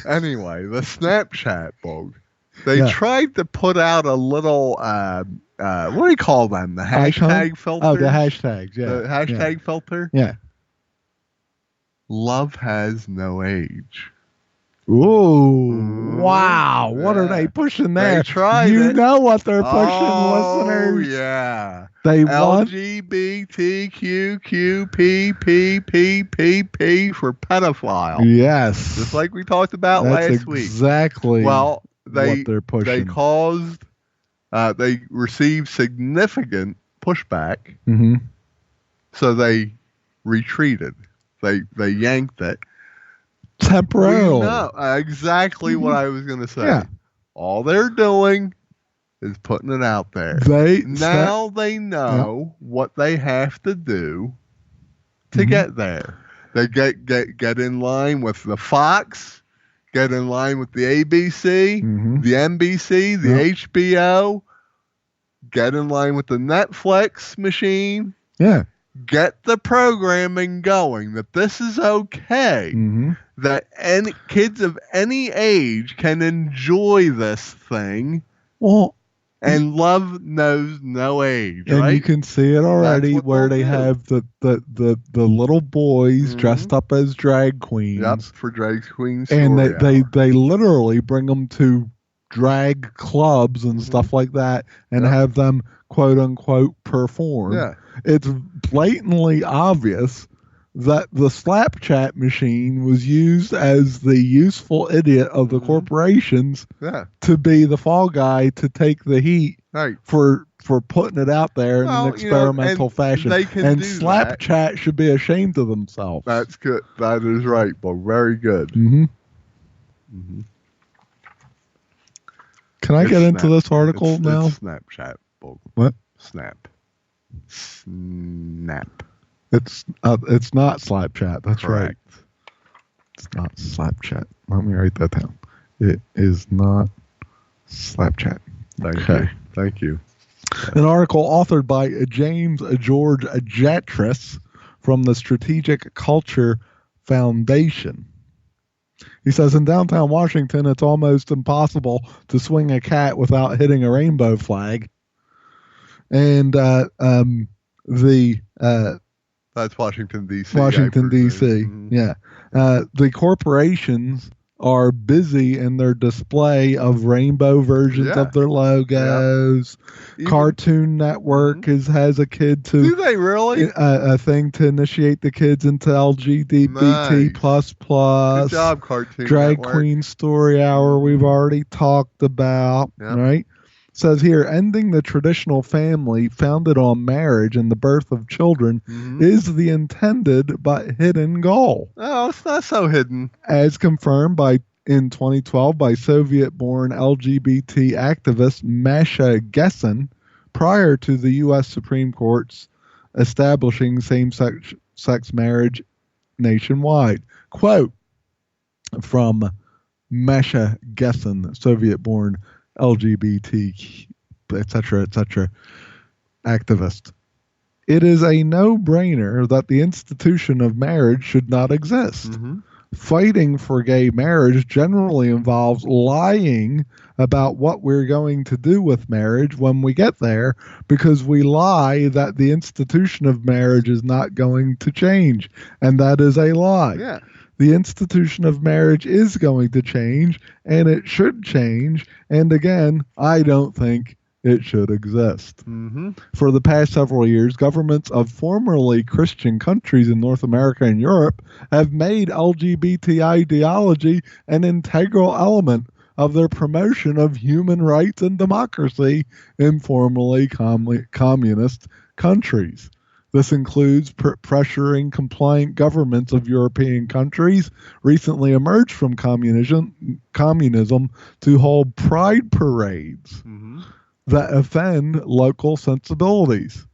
Anyway, the Snapchat, Bog. They tried to put out a little, what do you call them? The hashtag filter? Oh, the hashtags, yeah. The hashtag filter? Yeah. Love has no age. Ooh, wow. What are they pushing there? They tried You know what they're pushing, listeners. Oh, yeah. They want LGBTQQPPPPP for pedophile. Yes. Just like we talked about last week. Exactly. Well, what they're pushing. They received significant pushback, so they retreated. They yanked it temporarily. Exactly what I was going to say. Yeah. All they're doing is putting it out there. They know what they have to do to get there. They get in line with the Fox. Get in line with the ABC, the NBC, the HBO. Get in line with the Netflix machine. Yeah. Get the programming going that this is okay. That any kids of any age can enjoy this thing. Well, and love knows no age, and right? you can see it already where they have the little boys dressed up as drag queens. Yep, for drag queens. And they literally bring them to drag clubs and stuff like that and have them quote unquote perform. Yeah. It's blatantly obvious that the Slapchat machine was used as the useful idiot of the corporations to be the fall guy to take the heat for putting it out there in an experimental fashion. And Slapchat should be ashamed of themselves. That's good. That is right, but very good. Can I get into this article now? It's Snapchat. What? Snap. It's not Slapchat. That's correct. Right. It's not Slapchat. Let me write that down. It is not Slapchat. Thank you. An article authored by James George Jetris from the Strategic Culture Foundation. He says, in downtown Washington, it's almost impossible to swing a cat without hitting a rainbow flag. And that's Washington, D.C. Washington, D.C. Yeah. The corporations are busy in their display of rainbow versions of their logos. Cartoon Network has a kid to... Do they really? A thing to initiate the kids into LGBT++. Good job, Cartoon Drag Network. Queen Story Hour we've already talked about, right? Says here, ending the traditional family founded on marriage and the birth of children is the intended but hidden goal. Oh, it's not so hidden. As confirmed in 2012 by Soviet-born LGBT activist Masha Gessen prior to the U.S. Supreme Court's establishing same-sex sex marriage nationwide. Quote from Masha Gessen, Soviet-born LGBT, etc., activist. It is a no-brainer that the institution of marriage should not exist. Mm-hmm. Fighting for gay marriage generally involves lying about what we're going to do with marriage when we get there, because we lie that the institution of marriage is not going to change, and that is a lie. Yeah. The institution of marriage is going to change, and it should change, and again, I don't think it should exist. Mm-hmm. For the past several years, governments of formerly Christian countries in North America and Europe have made LGBT ideology an integral element of their promotion of human rights and democracy in formerly communist countries. This includes pressuring compliant governments of European countries recently emerged from communism to hold pride parades. Mm-hmm. That offend local sensibilities.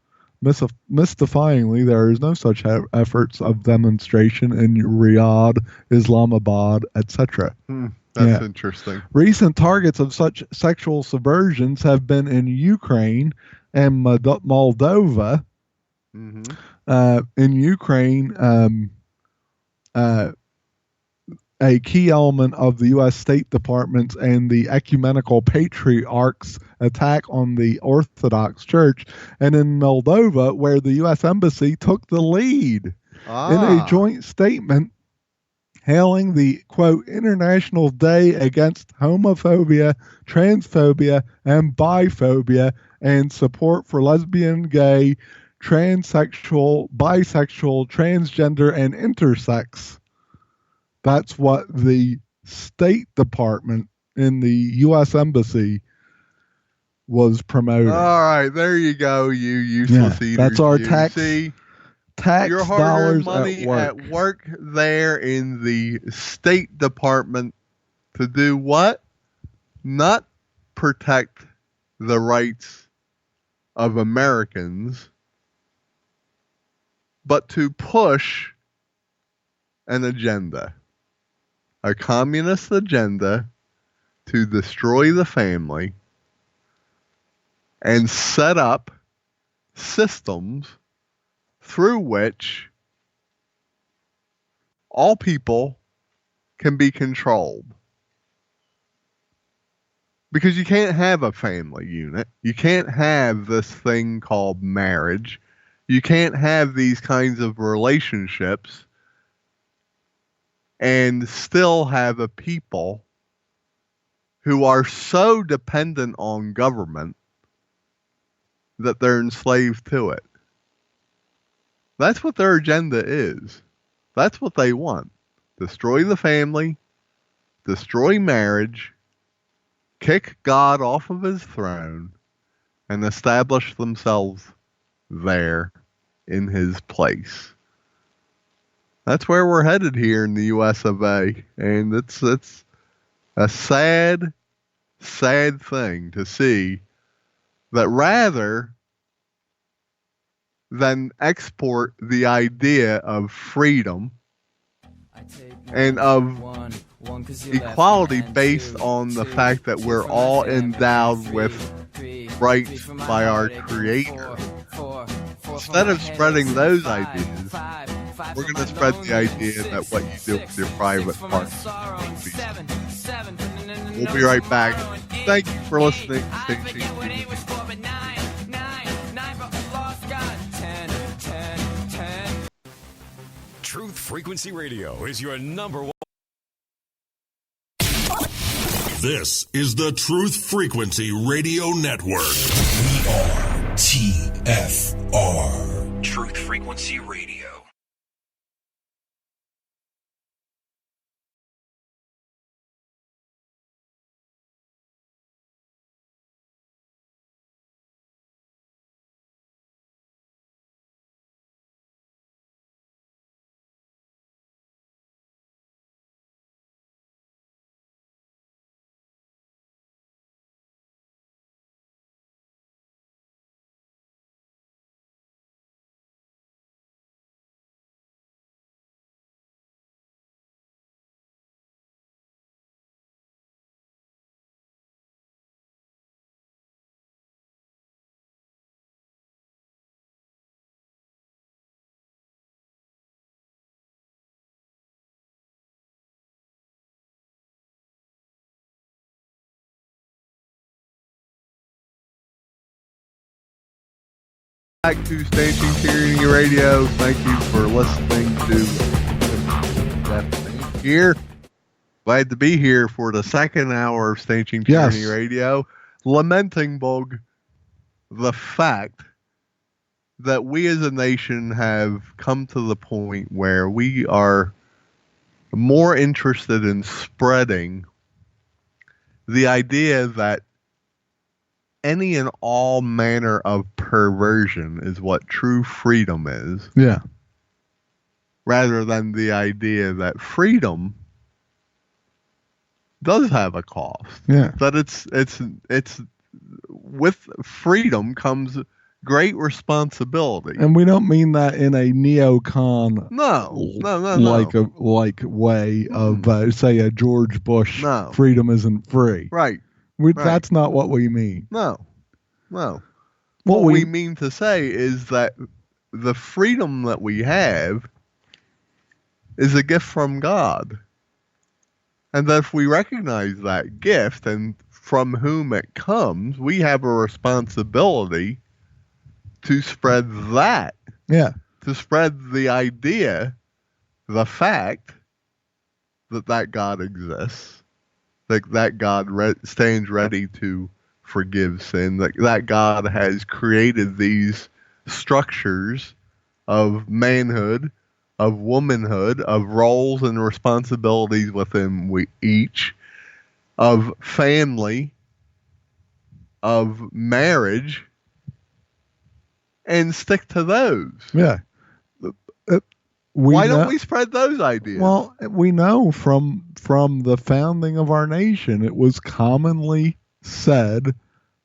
Mystifyingly, there is no such efforts of demonstration in Riyadh, Islamabad, etc. That's interesting. Recent targets of such sexual subversions have been in Ukraine and Moldova. Mm-hmm. In Ukraine, a key element of the U.S. State Department's and the Ecumenical Patriarch's attack on the Orthodox Church, and in Moldova, where the U.S. Embassy took the lead. In a joint statement hailing the, quote, International Day Against Homophobia, Transphobia, and Biphobia, and support for lesbian, gay, transsexual, bisexual, transgender, and intersex. That's what the State Department in the U.S. Embassy was promoting. All right, there you go, you useless eaters. That's our tax your hard-earned dollars money at work there in the State Department to do what? Not protect the rights of Americans, but to push an agenda. A communist agenda to destroy the family and set up systems through which all people can be controlled. Because you can't have a family unit. You can't have this thing called marriage. You can't have these kinds of relationships and still have a people who are so dependent on government that they're enslaved to it. That's what their agenda is. That's what they want. Destroy the family, destroy marriage, kick God off of his throne, and establish themselves there in his place. That's where we're headed here in the US of A. And it's a sad, sad thing to see that rather than export the idea of freedom and of equality based on the fact that we're all endowed with rights by our Creator, instead of spreading those ideas, we're going to spread the idea that what you do with your private parts. We'll be right back. Thank you for listening. Truth Frequency Radio is your number one. This is the Truth Frequency Radio Network. We are TFR. Truth Frequency Radio. Back to Stanching Tyranny Radio. Thank you for listening to Jeff here. Glad to be here for the second hour of Stanching Tyranny Radio. Lamenting, Bog, the fact that we as a nation have come to the point where we are more interested in spreading the idea that any and all manner of perversion is what true freedom is. Yeah. Rather than the idea that freedom does have a cost. Yeah. That it's with freedom comes great responsibility. And we don't mean that in a neocon like way of say a George Bush freedom isn't free. Right. That's not what we mean. No. What we mean to say is that the freedom that we have is a gift from God. And that if we recognize that gift and from whom it comes, we have a responsibility to spread that. Yeah. To spread the idea, the fact that God exists. That God stands ready to forgive sin, that God has created these structures of manhood, of womanhood, of roles and responsibilities within each, of family, of marriage, and stick to those. Yeah. Why don't we spread those ideas? Well, we know from the founding of our nation, it was commonly said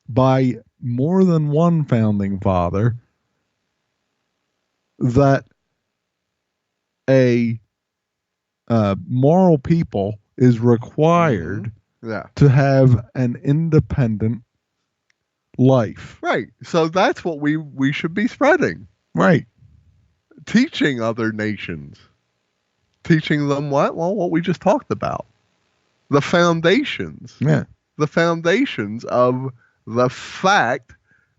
by more than one founding father that a moral people is required to have an independent life. Right. So that's what we should be spreading. Right. Teaching other nations. Teaching them what? Well, what we just talked about. The foundations. Yeah. The foundations of the fact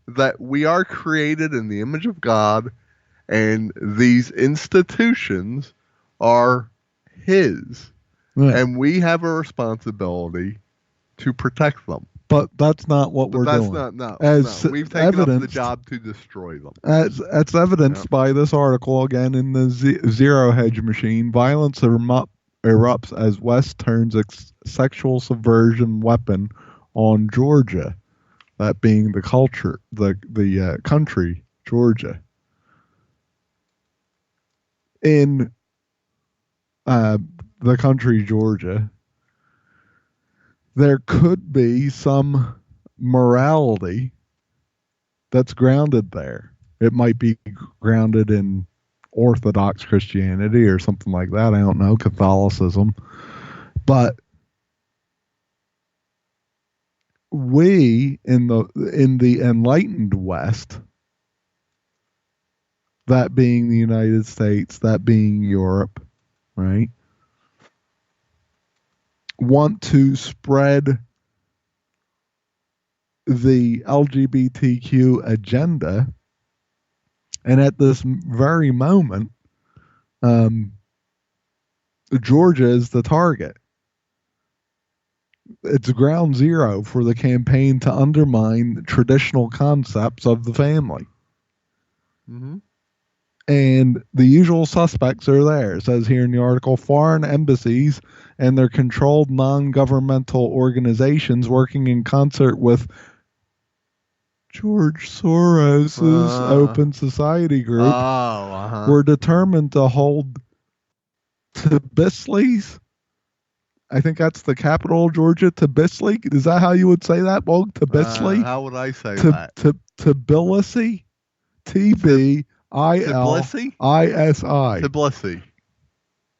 that we are created in the image of God and these institutions are His. Yeah. And we have a responsibility to protect them. But that's not what we're doing. We've taken up the job to destroy them. As evidenced by this article, again, in the Zero Hedge Machine, violence erupts as West turns sexual subversion weapon on Georgia. That being the culture, the country, Georgia. In the country, Georgia, there could be some morality that's grounded there. It might be grounded in Orthodox Christianity or something like that. I don't know, Catholicism. But we in the enlightened West, that being the United States, that being Europe, right, want to spread the LGBTQ agenda, and at this very moment, Georgia is the target. It's ground zero for the campaign to undermine traditional concepts of the family. Mm-hmm. And the usual suspects are there. It says here in the article, foreign embassies and their controlled non-governmental organizations working in concert with George Soros's Open Society Group were determined to hold Tbilisis. I think that's the capital of Georgia, Tbilisi. Is that how you would say that, Bog? Tbilisi? How would I say that? Tbilisi? Tbilisi. Tbilisi? Tbilisi.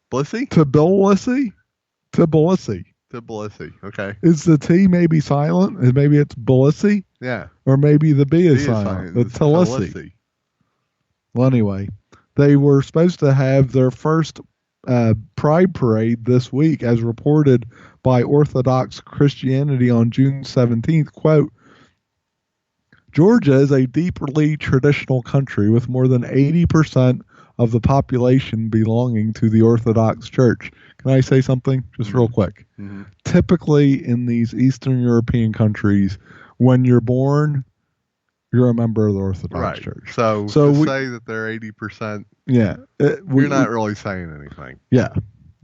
Blissy? Tbilisi. Okay. Is the T maybe silent? Maybe it's Tbilisi? Yeah. Or maybe the B is silent. The Tbilisi. Well, anyway, they were supposed to have their first Pride Parade this week, as reported by Orthodox Christianity on June 17th. Quote, Georgia is a deeply traditional country with more than 80% of the population belonging to the Orthodox Church. Can I say something just real quick? Mm-hmm. Typically in these Eastern European countries, when you're born, you're a member of the Orthodox Church. So to say that they're 80%, yeah, you're not really saying anything. Yeah,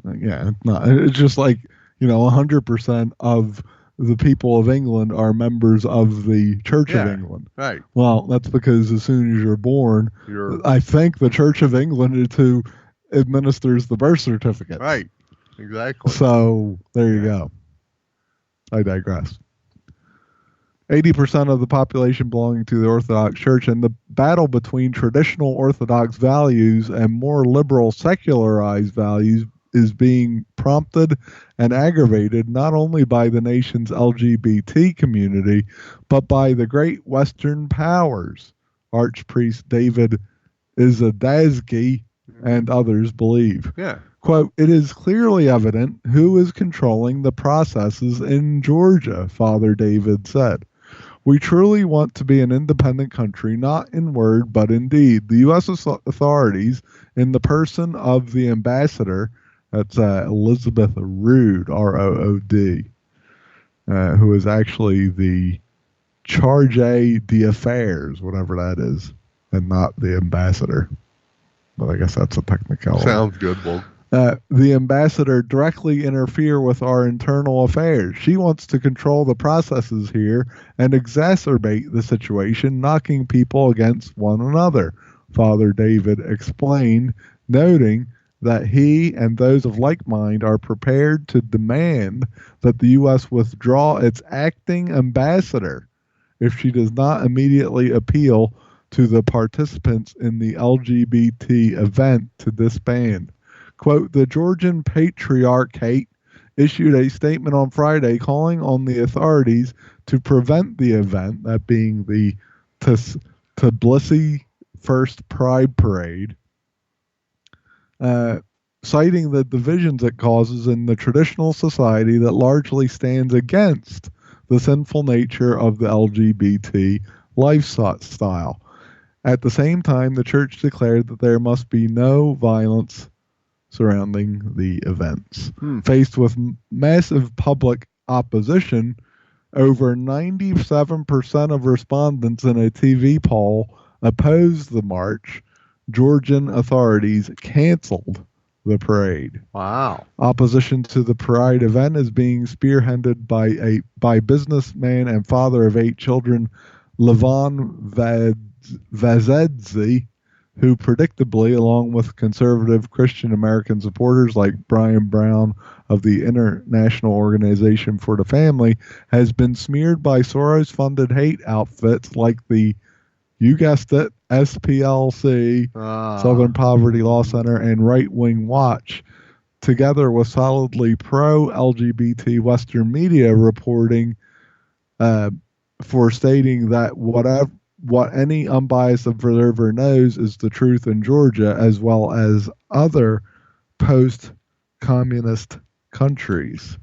it's not. It's just like 100% of the people of England are members of the Church of England. Right. Well, that's because as soon as you're born, I think the Church of England is who administers the birth certificate. Right. Exactly. So there you go. I digress. 80% of the population belonging to the Orthodox Church, and the battle between traditional Orthodox values and more liberal secularized values is being prompted and aggravated not only by the nation's LGBT community, but by the great Western powers, Archpriest David Izadatsky and others believe. Yeah. Quote, "It is clearly evident who is controlling the processes in Georgia," Father David said. "We truly want to be an independent country, not in word, but in deed. The U.S. authorities, in the person of the ambassador," that's Elizabeth Rood, R-O-O-D, who is actually the charge d'affaires, whatever that is, and not the ambassador. But I guess that's a technicality. Sounds good, Bull. The ambassador directly interfere with our internal affairs. She wants to control the processes here and exacerbate the situation, knocking people against one another, Father David explained, noting that he and those of like mind are prepared to demand that the U.S. withdraw its acting ambassador if she does not immediately appeal to the participants in the LGBT event to disband. Quote, "The Georgian Patriarchate issued a statement on Friday calling on the authorities to prevent the event," that being the Tbilisi First Pride Parade, citing the divisions it causes in the traditional society that largely stands against the sinful nature of the LGBT lifestyle. At the same time, the church declared that there must be no violence surrounding the events. Faced with massive public opposition, over 97% of respondents in a TV poll opposed the march. Georgian authorities canceled the parade. Wow. Opposition to the Pride event is being spearheaded by businessman and father of 8 children, Levon Vazedzi, who predictably, along with conservative Christian American supporters like Brian Brown of the International Organization for the Family, has been smeared by Soros-funded hate outfits like the, you guessed it, SPLC, Southern Poverty Law Center, and Right Wing Watch, together with solidly pro-LGBT Western media reporting for stating that what any unbiased observer knows is the truth in Georgia, as well as other post-communist countries.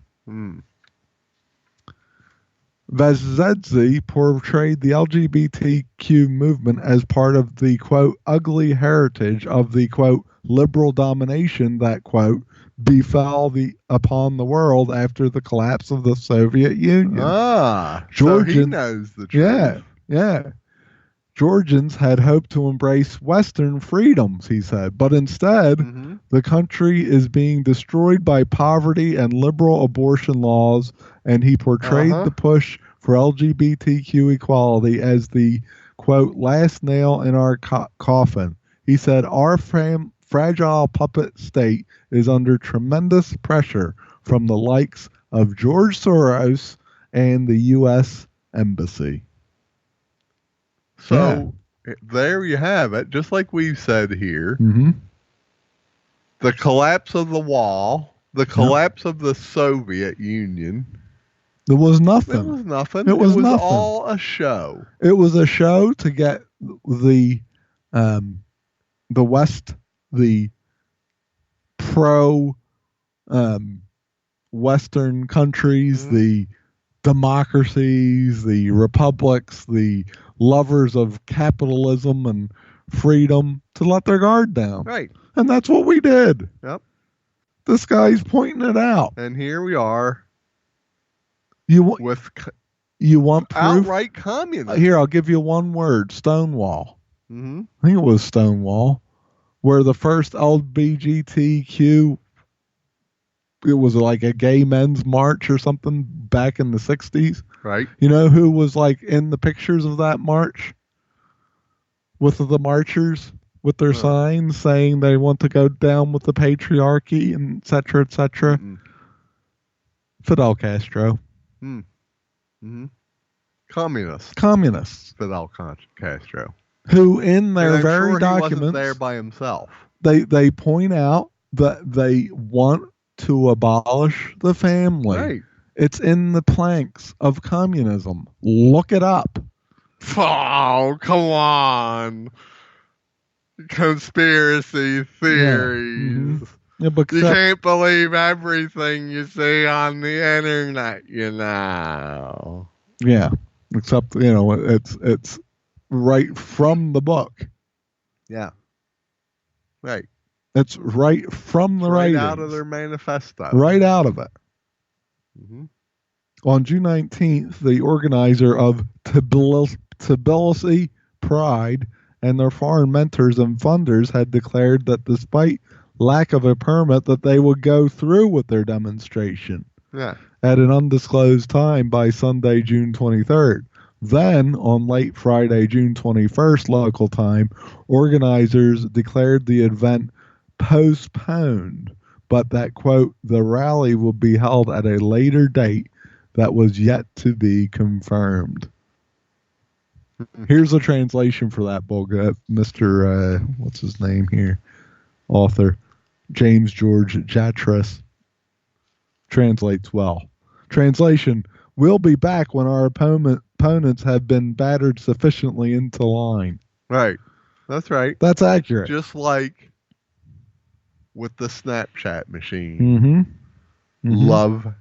Vazedzi portrayed the LGBTQ movement as part of the, quote, ugly heritage of the, quote, liberal domination that, quote, befell upon the world after the collapse of the Soviet Union. So he knows the truth. Yeah. Georgians had hoped to embrace Western freedoms, he said, but instead, the country is being destroyed by poverty and liberal abortion laws, and he portrayed the push for LGBTQ equality as the, quote, last nail in our coffin. He said, our fragile puppet state is under tremendous pressure from the likes of George Soros and the U.S. Embassy. So there you have it. Just like we've said here, the collapse of the wall, the collapse of the Soviet Union. There was nothing. It was nothing. It was nothing. All a show. It was a show to get the West, the pro Western countries, the democracies, the republics, the lovers of capitalism and freedom to let their guard down. Right. And that's what we did. Yep. This guy's pointing it out. And here we are with you want proof? outright communism. Here, I'll give you one word: Stonewall. Mm-hmm. I think it was Stonewall, where the first LGBTQ, it was like a gay men's march or something back in the 60s. Right. You know who was like in the pictures of that march with the marchers with their signs saying they want to go down with the patriarchy and et cetera, et cetera? Mm-hmm. Fidel Castro. Mm-hmm. Communists. Fidel Castro. Who in their and I'm very sure documents, he wasn't there by himself. They point out that they want to abolish the family. Right. It's in the planks of communism. Look it up. Oh, come on. Conspiracy theories. Yeah, but You can't believe everything you see on the internet, you know. Yeah, except, you know, it's right from the book. Yeah. Right. It's right from the right writings. out of their manifesto. Right out of it. Mm-hmm. On June 19th, the organizer of Tbilisi Pride and their foreign mentors and funders had declared that despite lack of a permit, that they would go through with their demonstration at an undisclosed time by Sunday, June 23rd. Then, on late Friday, June 21st local time, organizers declared the event postponed, but that, quote, the rally will be held at a later date that was yet to be confirmed. Here's a translation for that book. Mr. What's his name here? Author James George Jatras translates well. Translation: we'll be back when our opponents have been battered sufficiently into line. Right. That's right. That's accurate. Just like with the Snapchat machine. Mm-hmm. Mm-hmm. Love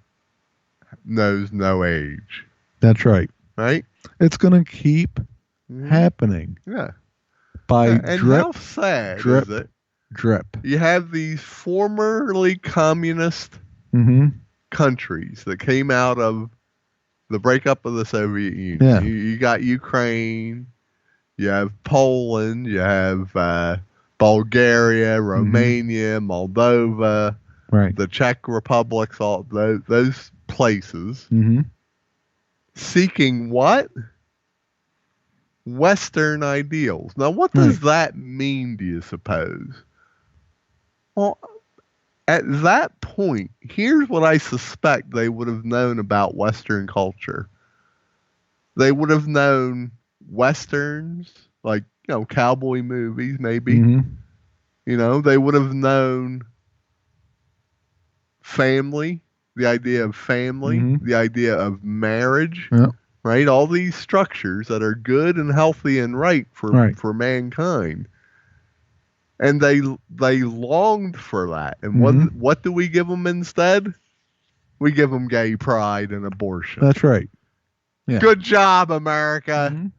knows no age. That's right. Right? It's going to keep happening. Yeah. By and drip, how sad drip, is it? Drip. You have these formerly communist countries that came out of the breakup of the Soviet Union. Yeah. You got Ukraine, you have Poland, you have Bulgaria, Romania, Moldova, right? The Czech Republics, all those places. Seeking what? Western ideals. Now, what does that mean, do you suppose? Well, at that point, here's what I suspect they would have known about Western culture. They would have known Westerns, like, you know, cowboy movies, maybe. You know, they would have known family, the idea of family, the idea of marriage, right? All these structures that are good and healthy and right for mankind. And they longed for that. And what do we give them instead? We give them gay pride and abortion. That's right. Yeah. Good job, America.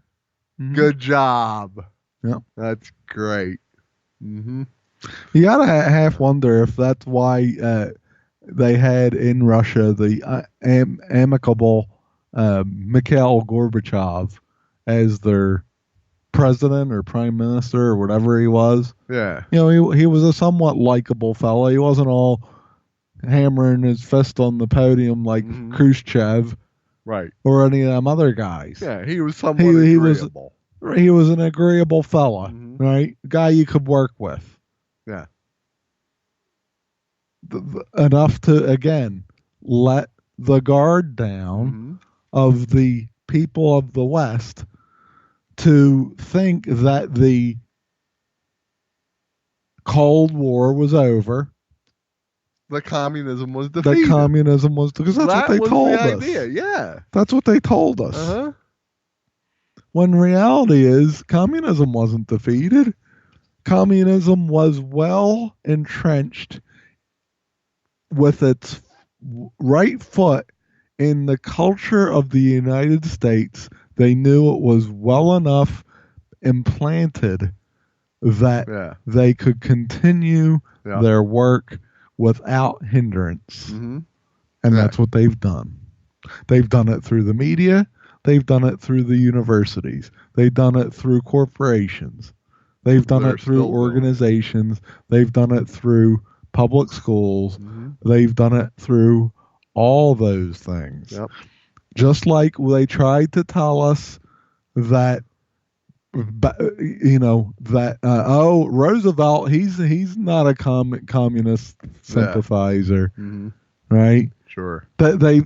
Good job. Yeah. That's great. You gotta half wonder if that's why they had in Russia the amicable Mikhail Gorbachev as their president or prime minister or whatever he was. Yeah. You know, he was a somewhat likable fella. He wasn't all hammering his fist on the podium like Khrushchev, right, or any of them other guys. Yeah, he was somewhat agreeable. He was an agreeable fella, right? Guy you could work with. Yeah. Enough to, again, let the guard down of the people of the West to think that the Cold War was over. The communism was defeated. Because that's what they told us. Idea, yeah. That's what they told us. When reality is, communism wasn't defeated. Communism was well entrenched with its right foot in the culture of the United States They knew it was well enough implanted that they could continue their work without hindrance. Mm-hmm. And that's what they've done. They've done it through the media. They've done it through the universities. They've done it through corporations. They've done it through organizations. They've done it through public schools. Mm-hmm. They've done it through all those things. Yep. Just like they tried to tell us that, Roosevelt, he's not a communist sympathizer, right? Sure. They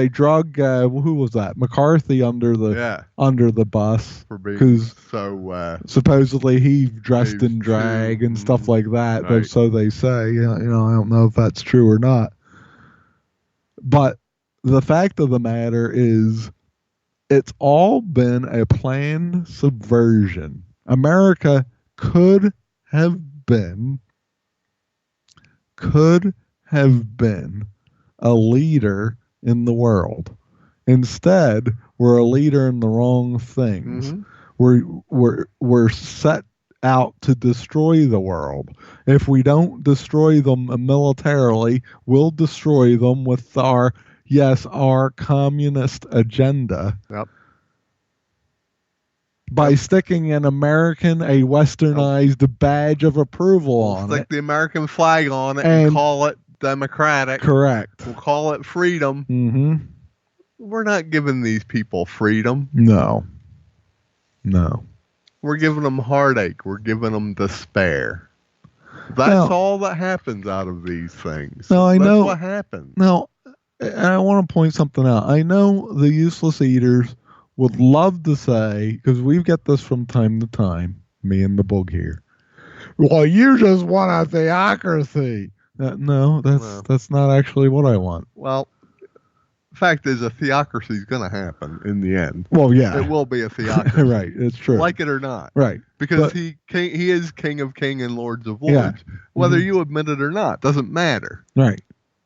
drug who was that? McCarthy under the bus for being so supposedly he dressed in drag and stuff like that. Right. So they say. I don't know if that's true or not. But the fact of the matter is, it's all been a planned subversion. America could have been a leader in the world. Instead, we're a leader in the wrong things. Mm-hmm. We're set out to destroy the world. If we don't destroy them militarily, we'll destroy them with our communist agenda. Yep. By sticking a westernized badge of approval on it. Stick the American flag on it and call it democratic. Correct. We'll call it freedom. Mm-hmm. We're not giving these people freedom. No. We're giving them heartache. We're giving them despair. That's all that happens out of these things. No, That's what happens. No, and I want to point something out. I know the useless eaters would love to say, because we get this from time to time, me and the bug here. Well, you just want a theocracy. No, that's not actually what I want. Well, the fact is, a theocracy is going to happen in the end. Well, yeah, it will be a theocracy. Right, it's true. Like it or not. Right, because he is King of Kings and Lords of Lords. Whether you admit it or not doesn't matter. Right.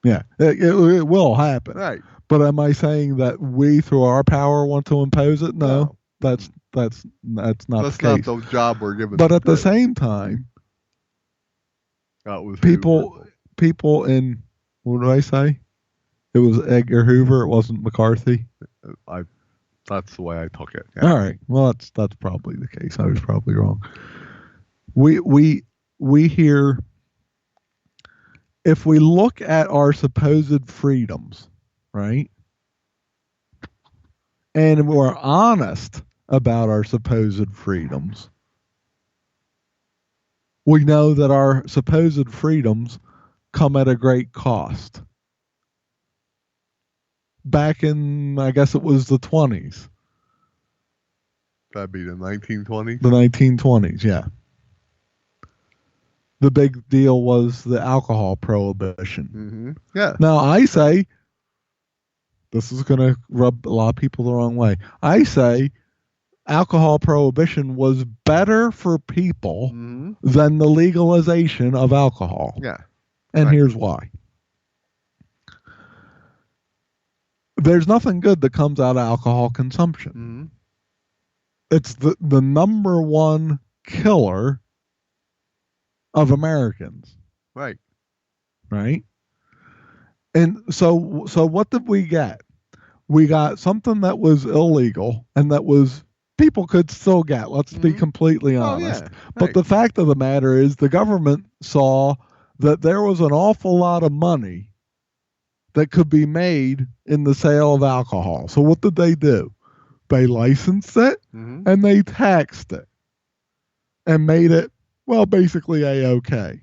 Yeah, it will happen. Right. But am I saying that we, through our power, want to impose it? No. That's not the case. That's not the job we're given. But at the same time, people in, what did I say? It was Edgar Hoover. It wasn't McCarthy. That's the way I took it. Yeah. All right. Well, that's probably the case. I was probably wrong. We hear, if we look at our supposed freedoms, right? And we're honest about our supposed freedoms, we know that our supposed freedoms come at a great cost. Back in, I guess it was the 20s. That'd be the 1920s? The 1920s, yeah. The big deal was the alcohol prohibition. Mm-hmm. Yeah. Now, I say, this is going to rub a lot of people the wrong way. I say alcohol prohibition was better for people than the legalization of alcohol. Yeah. And here's why. There's nothing good that comes out of alcohol consumption. Mm-hmm. It's the number one killer of Americans. Right. Right? And so what did we get? We got something that was illegal and that was people could still get. Let's be completely honest. Oh, yeah. Right. But the fact of the matter is the government saw that there was an awful lot of money that could be made in the sale of alcohol. So what did they do? They licensed it and they taxed it and made it, well, basically A-okay,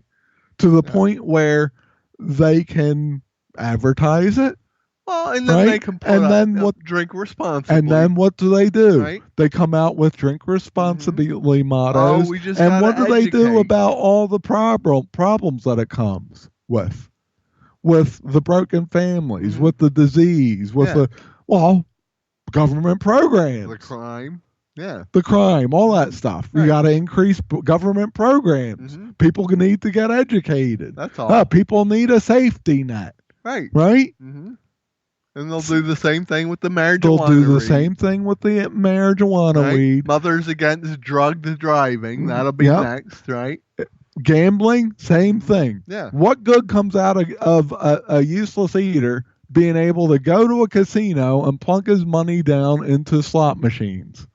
to the point where they can advertise it. Well, and then they can put drink responsibly. And then what do they do? Right. They come out with drink responsibly mottos. Oh, we just and what do they do educate. about all the problems that it comes with the broken families, with the disease, with government programs, the crime. Yeah. The crime, all that stuff. Right. You got to increase government programs. People need to get educated. That's all. People need a safety net. Right. Right? Mm-hmm. And they'll do the same thing with the marijuana They'll do the weed, same thing with the marijuana right? weed. Mothers Against Drugged Driving. That'll be next, right? Gambling, same thing. Yeah. What good comes out of a useless eater being able to go to a casino and plunk his money down into slot machines?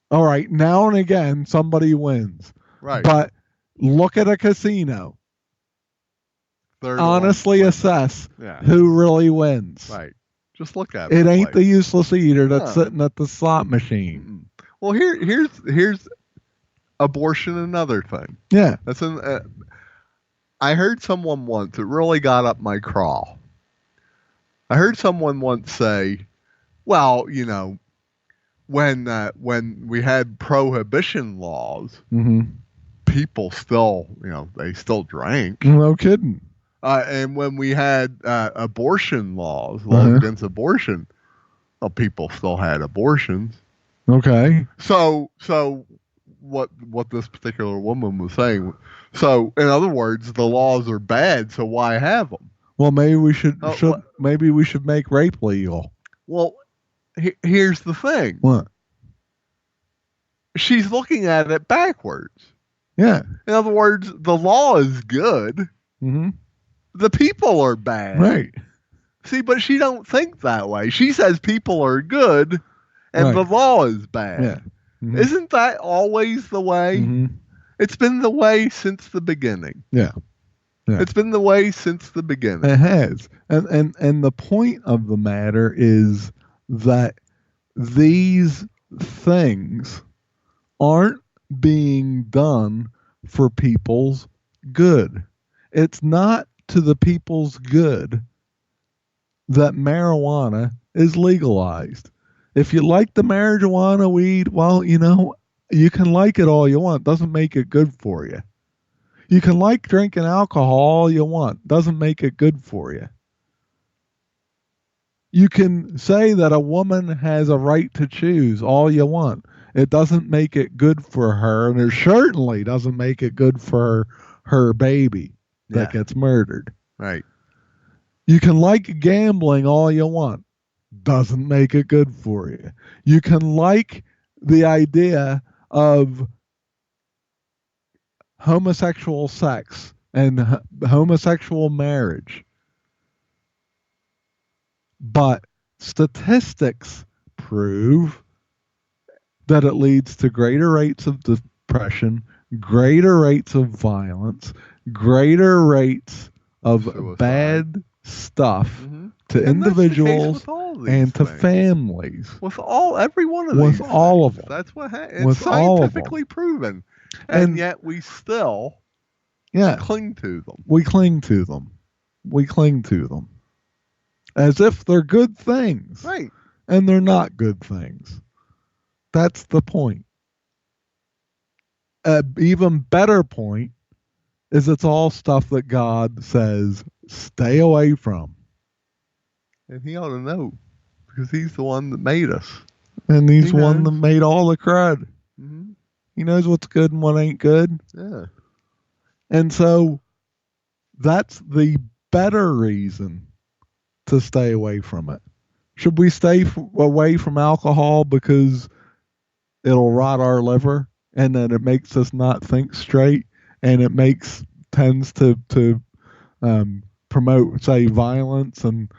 All right, now and again, somebody wins. Right. But look at a casino. Honestly assess who really wins. Right. Just look at it. It ain't the useless eater that's sitting at the slot machine. Well, here's abortion, another thing. Yeah. That's I heard someone once, it really got up my craw. I heard someone once say, well, you know, when we had prohibition laws, people still, you know, they still drank. No kidding. And when we had abortion laws against abortion, well, people still had abortions. Okay. So what this particular woman was saying. So in other words, the laws are bad. So why have them? Well, maybe we should make rape legal. Well, here's the thing. What? She's looking at it backwards. Yeah. In other words, the law is good. Mm-hmm. The people are bad. Right. See, but she don't think that way. She says people are good and the law is bad. Yeah. Mm-hmm. Isn't that always the way? Mm-hmm. It's been the way since the beginning. Yeah. Yeah. It's been the way since the beginning. It has. And the point of the matter is that these things aren't being done for people's good. It's not to the people's good that marijuana is legalized. If you like the marijuana weed, well, you know, you can like it all you want. Doesn't make it good for you. You can like drinking alcohol all you want. Doesn't make it good for you. You can say that a woman has a right to choose all you want. It doesn't make it good for her, and it certainly doesn't make it good for her baby that gets murdered. Right. You can like gambling all you want. Doesn't make it good for you. You can like the idea of homosexual sex and homosexual marriage. But statistics prove that it leads to greater rates of depression, greater rates of violence, greater rates of suicide, bad stuff to individuals and to families. With every one of these. With all of them. That's what it's scientifically proven. And yet we still cling to them. We cling to them. We cling to them. As if they're good things. Right. And they're not good things. That's the point. An even better point is it's all stuff that God says stay away from. And he ought to know, because he's the one that made us. And he's the one that made all the crud. Mm-hmm. He knows what's good and what ain't good. Yeah. And so that's the better reason to stay away from it. Should we stay away from alcohol because it'll rot our liver and then it makes us not think straight and it tends to promote, say, violence and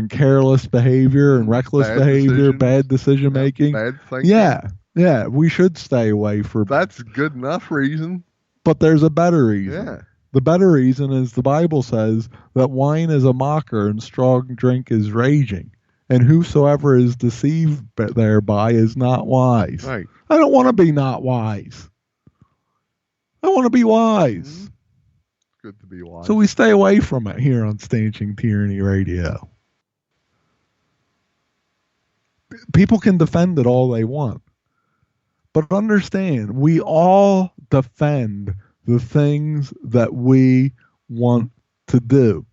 careless behavior and reckless behavior, bad decision making? Bad thinking. Yeah, we should stay away from. That's good enough reason. But there's a better reason. Yeah. The better reason is the Bible says that wine is a mocker and strong drink is raging. And whosoever is deceived thereby is not wise. Right. I don't want to be not wise. I want to be wise. Mm-hmm. Good to be wise. So we stay away from it here on Stanching Tyranny Radio. People can defend it all they want. But understand, we all defend the things that we want to do.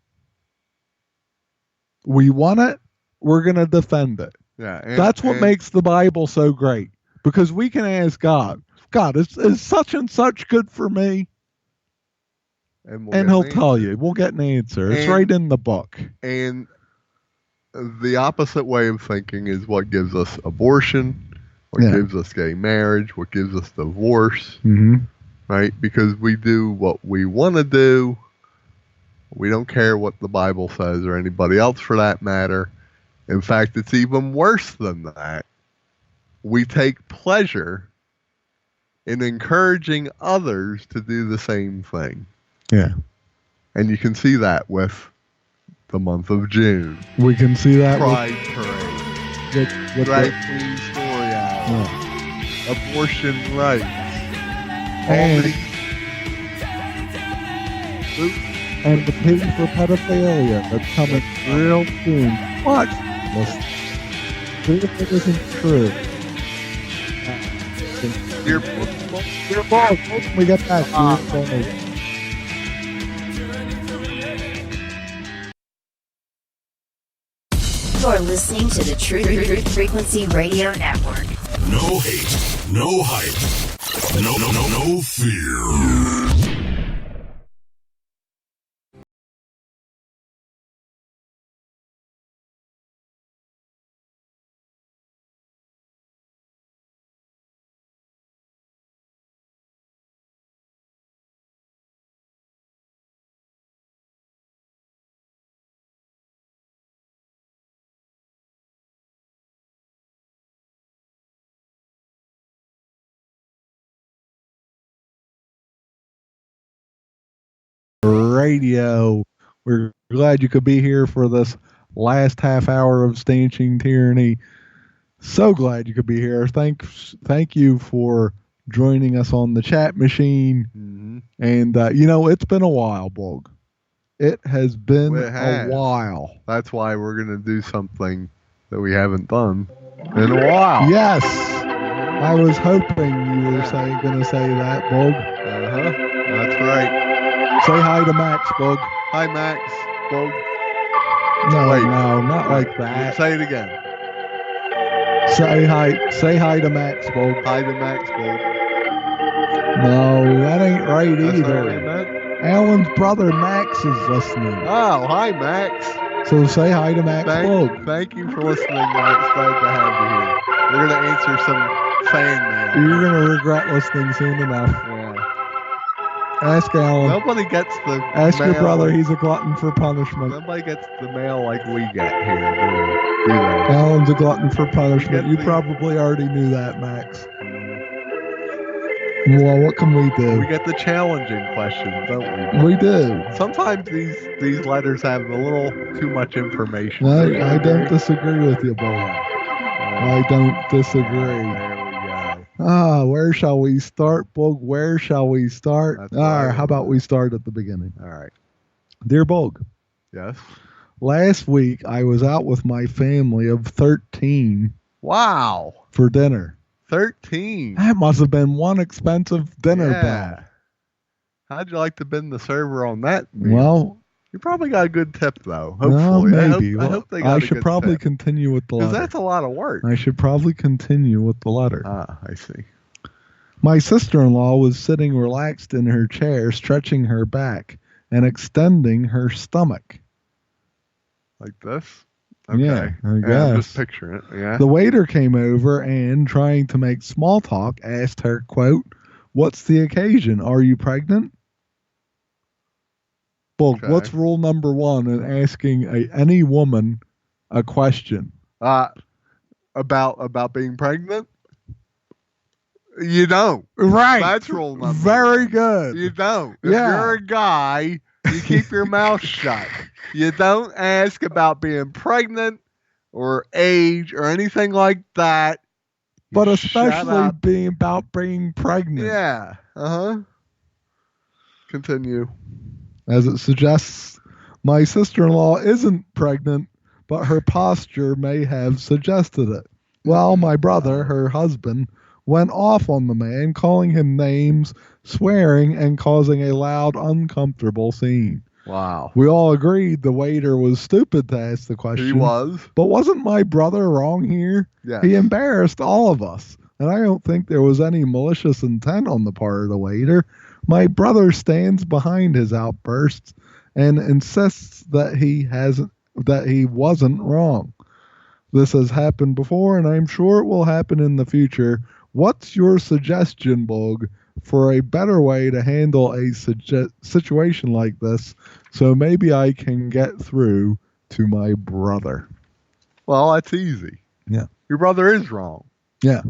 We want it, we're going to defend it. Yeah, that's what makes the Bible so great. Because we can ask God, is such and such good for me? And he'll tell you. We'll get an answer. It's right in the book. And the opposite way of thinking is what gives us abortion, what gives us gay marriage, what gives us divorce, right? Because we do what we want to do. We don't care what the Bible says or anybody else for that matter. In fact, it's even worse than that. We take pleasure in encouraging others to do the same thing. Yeah. And you can see that with the month of June. We can see that Pride Parade. with Drag Queen Story Hour. Abortion rights. And the plea for pedophilia that's coming real soon. What? See if it isn't true. Your ball. When we get back, You're listening to the Truth Frequency Radio Network. No hate, no hype, no fear. Radio. We're glad you could be here for this last half hour of Stanching Tyranny. So glad you could be here. Thank you for joining us on the chat machine. And it's been a while, Bog. It has been a while. That's why we're going to do something that we haven't done in a while. Yes. I was hoping you were going to say that, Bog. That's right. Say hi to Max, Bog. Hi, Max. Bog. No, not like that. Say it again. Say hi to Max, Bog. Hi to Max, Bog. No, that ain't right That's either. Not right, Alan's brother Max is listening. Oh, hi, Max. So say hi to Max, Bog. Thank you for listening, Max. Glad to have you here. We're going to answer some fan mail. You're going to regret listening soon enough. Yeah. Ask Alan. Nobody gets the Ask mail. your brother. He's a glutton for punishment. Nobody gets the mail like we get here. Do they? Alan's a glutton for punishment. You probably already knew that, Max. Well, what can we do? We get the challenging questions, don't we? We do. Sometimes these letters have a little too much information. I don't disagree with you, boy. I don't disagree. Where shall we start, Bog? Where shall we start? That's All right, how about we start at the beginning? All right. Dear Bog. Yes? Last week, I was out with my family of 13. Wow. For dinner. 13? That must have been one expensive dinner bell. How'd you like to been the server on that meal? Well, you probably got a good tip, though. Hopefully. Well, maybe. I hope they got I should probably continue with the letter. Because that's a lot of work. I should probably continue with the letter. I see. My sister-in-law was sitting relaxed in her chair, stretching her back and extending her stomach. Like this? Okay. Yeah, I guess. I'm just picturing it. Yeah. The waiter came over and, trying to make small talk, asked her, quote, "What's the occasion? Are you pregnant?" Well, what's rule number one in asking any woman a question? About being pregnant? You don't. Right. That's rule number Very one. Good. You don't. If you're a guy, you keep your mouth shut. You don't ask about being pregnant or age or anything like that. But especially being pregnant. Yeah. Continue. As it suggests, my sister-in-law isn't pregnant, but her posture may have suggested it. Well, my brother, her husband, went off on the man, calling him names, swearing, and causing a loud, uncomfortable scene. Wow. We all agreed the waiter was stupid to ask the question. He was. But wasn't my brother wrong here? Yes. He embarrassed all of us. And I don't think there was any malicious intent on the part of the waiter. My brother stands behind his outbursts and insists that he that he wasn't wrong. This has happened before, and I'm sure it will happen in the future. What's your suggestion, Bog, for a better way to handle a situation like this so maybe I can get through to my brother? Well, that's easy. Yeah. Your brother is wrong. Yeah.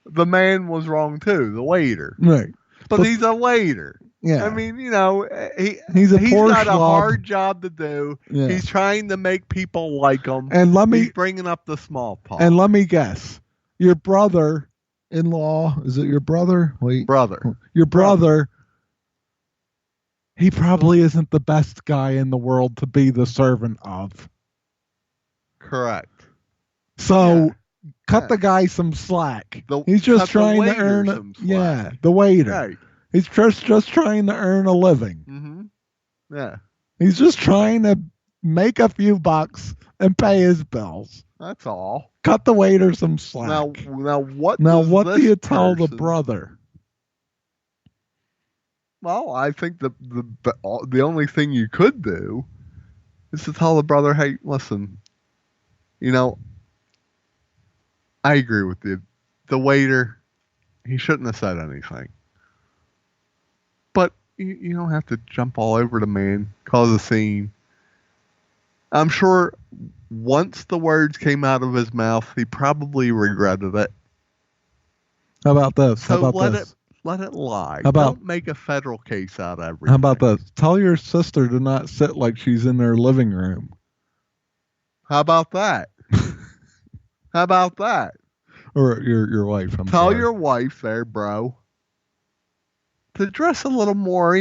The man was wrong too, the waiter. Right. But he's a waiter. Yeah. I mean, he's poor got a slob. hard job to do. Yeah. He's trying to make people like him. And he's bringing up the small part. And let me guess. Your brother-in-law, is it your brother? Wait. Brother. Your brother, he probably isn't the best guy in the world to be the servant of. Correct. So cut the guy some slack. He's just trying to earn the waiter. Right. He's just trying to earn a living. Mm-hmm. Yeah. He's just trying to make a few bucks and pay his bills. That's all. Cut the waiter some slack. Now what do you tell the brother? Well, I think the only thing you could do is to tell the brother, hey, listen, I agree with you. The waiter, he shouldn't have said anything. But you don't have to jump all over the man, cause a scene. I'm sure once the words came out of his mouth, he probably regretted it. How about this? So let it lie. Don't make a federal case out of everything. How about this? Tell your sister to not sit like she's in their living room. How about that? How about that? Or your wife. Tell your wife there, bro, to dress a little more,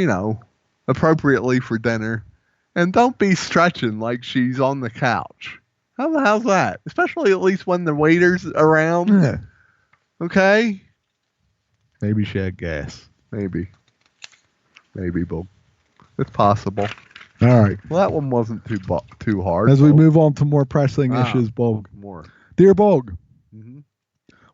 appropriately for dinner. And don't be stretching like she's on the couch. How's that? Especially at least when the waiter's around. Yeah. Okay? Maybe she had gas. Maybe, Bob. It's possible. All right. Well, that one wasn't too hard. As we move on to more pressing issues, Bog. More. Dear Bog, Mm-hmm.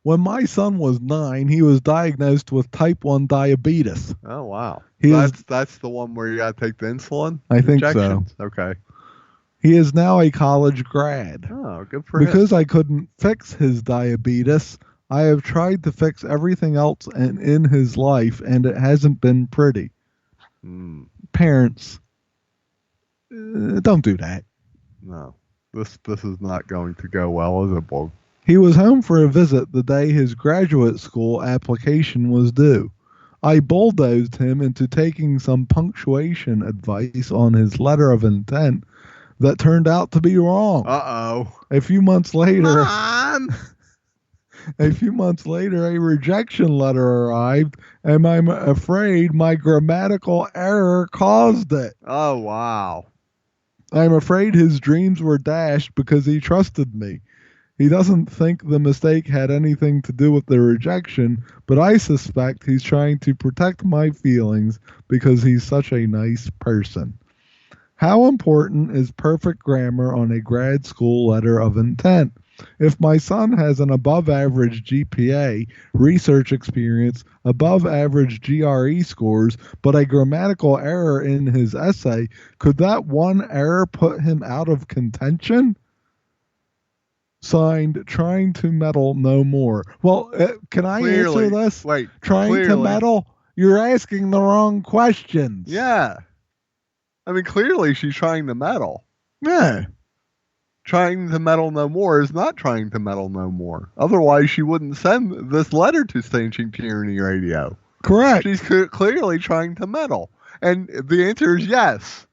when my son was 9, he was diagnosed with type 1 diabetes. Oh, wow. That's the one where you got to take the insulin? I think injections? so. Okay. He is now a college grad. Oh, good for him. Because I couldn't fix his diabetes, I have tried to fix everything else in his life, and it hasn't been pretty. Parents, don't do that. No. This is not going to go well, is it, Bob? He was home for a visit the day his graduate school application was due. I bulldozed him into taking some punctuation advice on his letter of intent that turned out to be wrong. Uh-oh. A few months later, Mom! A rejection letter arrived, and I'm afraid my grammatical error caused it. Oh, wow. I'm afraid his dreams were dashed because he trusted me. He doesn't think the mistake had anything to do with the rejection, but I suspect he's trying to protect my feelings because he's such a nice person. How important is perfect grammar on a grad school letter of intent? If my son has an above-average GPA, research experience, above-average GRE scores, but a grammatical error in his essay, could that one error put him out of contention? Signed, trying to meddle no more. Well, can I answer this? Wait, trying to meddle? You're asking the wrong questions. Yeah. I mean, clearly she's trying to meddle. Yeah. Trying to meddle no more is not trying to meddle no more. Otherwise, she wouldn't send this letter to Stanching Tyranny Radio. Correct. She's clearly trying to meddle. And the answer is yes.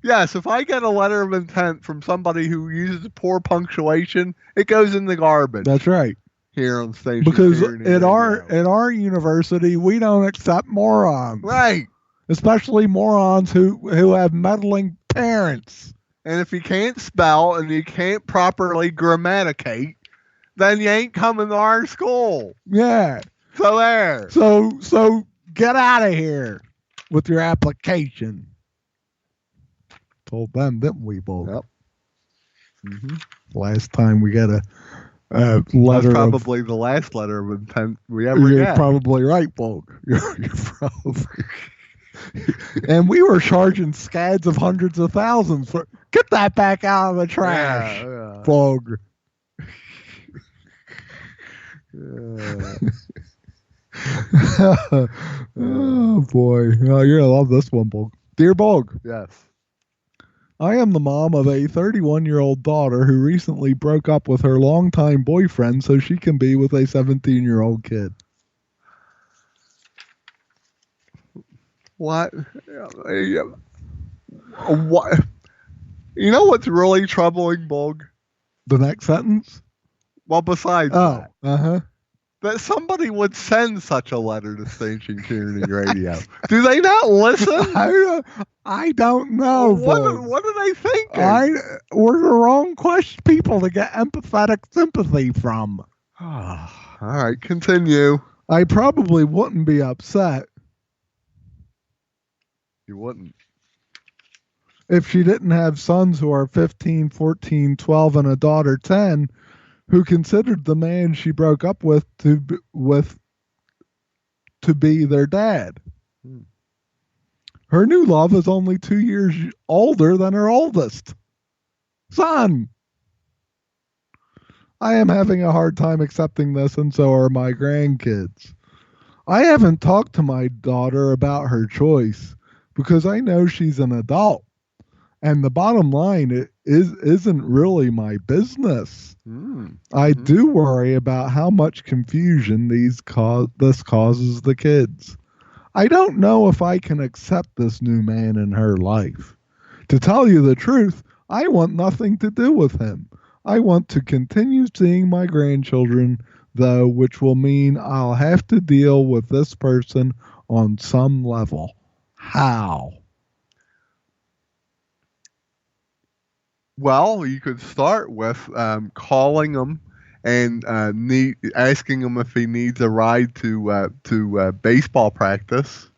Yes, if I get a letter of intent from somebody who uses poor punctuation, it goes in the garbage. That's right. Here on Stanching because Tyranny at Radio. our university, we don't accept morons. Right. Especially morons who have meddling parents. And if you can't spell and you can't properly grammaticate, then you ain't coming to our school. Yeah. So there. So get out of here with your application. Told them, didn't we, both? Yep. Mm-hmm. Last time we got a letter. That's probably the last letter of intent we ever You're got. probably right, Bulk. You're probably. And we were charging scads of hundreds of thousands for. Get Get that back out of the trash, Yeah. Bug. Oh boy. Oh, you're gonna love this one, Bug. Dear Bug, Yes. I am the mom of a 31-year-old daughter who recently broke up with her longtime boyfriend so she can be with a 17-year-old kid. What? What? You know what's really troubling, Bug? The next sentence? Well, besides Oh, that, that somebody would send such a letter to Stanching Tyranny Radio. Do they not listen? I don't know. What are they thinking? We're the wrong people to get empathetic sympathy from. All right, continue. I probably wouldn't be upset You wouldn't. if she didn't have sons who are 15, 14, 12, and a daughter 10 who considered the man she broke up with to be their dad. Her new love is only 2 years older than her oldest son. I am having a hard time accepting this, and so are my grandkids. I haven't talked to my daughter about her choice because I know she's an adult. And the bottom line isn't really my business. I do worry about how much confusion this causes the kids. I don't know if I can accept this new man in her life. To tell you the truth, I want nothing to do with him. I want to continue seeing my grandchildren, though, which will mean I'll have to deal with this person on some level. How? Well, you could start with calling him and asking him if he needs a ride to baseball practice,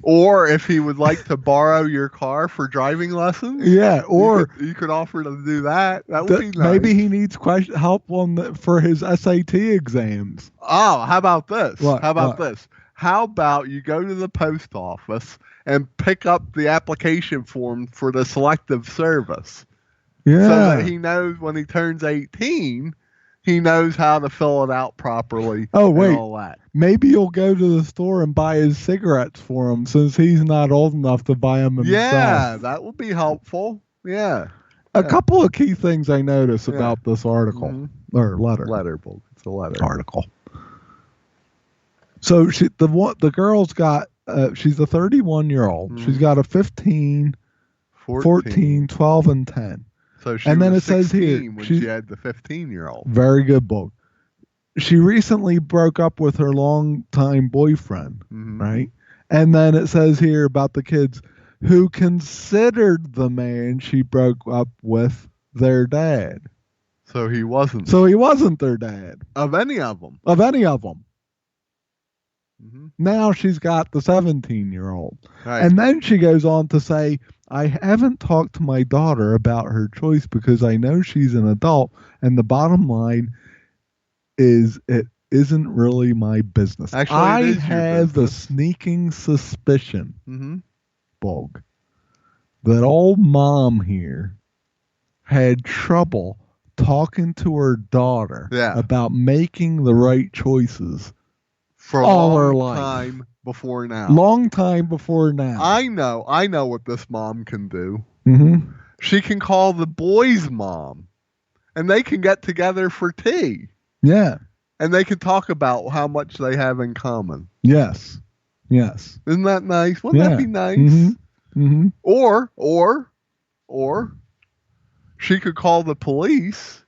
or if he would like to borrow your car for driving lessons. Yeah, or you could offer to do that. That would be nice. Maybe he needs help for his SAT exams. Oh, how about this? What? How about this? How about you go to the post office and pick up the application form for the selective service? Yeah. So that he knows when he turns 18, he knows how to fill it out properly. Oh, wait. And all that. Maybe you'll go to the store and buy his cigarettes for him since he's not old enough to buy them himself. Yeah, that would be helpful. Yeah. A couple of key things I notice about this article or letter. It's a letter. Article. So the girl's got she's a 31-year-old. She's got a 15, 14, 12, and 10. So she and then was it says 16 here when she had the 15-year-old. Very good book. She recently broke up with her longtime boyfriend, right? And then it says here about the kids who considered the man she broke up with their dad. So he wasn't. So he wasn't their dad. Of any of them. Now she's got the 17-year-old. Right. And then she goes on to say, I haven't talked to my daughter about her choice because I know she's an adult. And the bottom line is it isn't really my business. Actually, I it is have the sneaking suspicion, Bog, that old mom here had trouble talking to her daughter about making the right choices for a all her long life. time before now. Long time before now. I know what this mom can do. Mm-hmm. She can call the boy's mom, and they can get together for tea. Yeah. And they can talk about how much they have in common. Yes. Yes. Isn't that nice? Wouldn't that be nice? Mm-hmm. Or she could call the police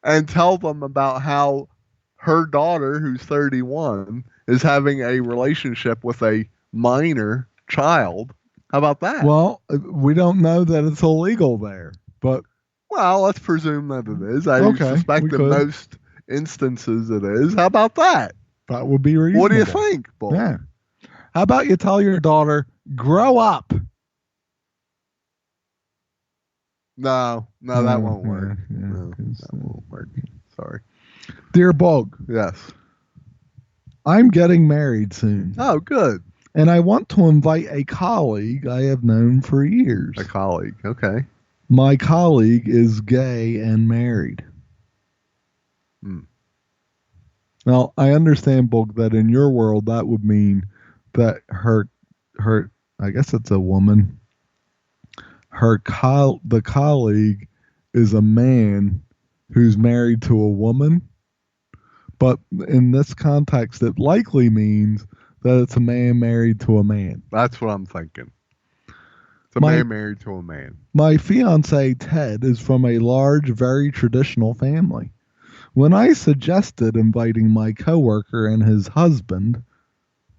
and tell them about how her daughter, who's 31, is having a relationship with a minor child. How about that? Well, we don't know that it's illegal there, but... Well, let's presume that it is. I suspect in most instances it is. How about that? That would be reasonable. What do you think, Bull? Yeah. How about you tell your daughter, grow up? No, that won't work. No, that won't work. Sorry. Dear Bog. Yes. I'm getting married soon. Oh, good. And I want to invite a colleague I have known for years. A colleague, okay. My colleague is gay and married. Now, I understand, Bulk, that in your world that would mean that her, I guess it's a woman, the colleague is a man who's married to a woman. But in this context, it likely means that it's a man married to a man. That's what I'm thinking. It's a man married to a man. My fiance, Ted, is from a large, very traditional family. When I suggested inviting my coworker and his husband,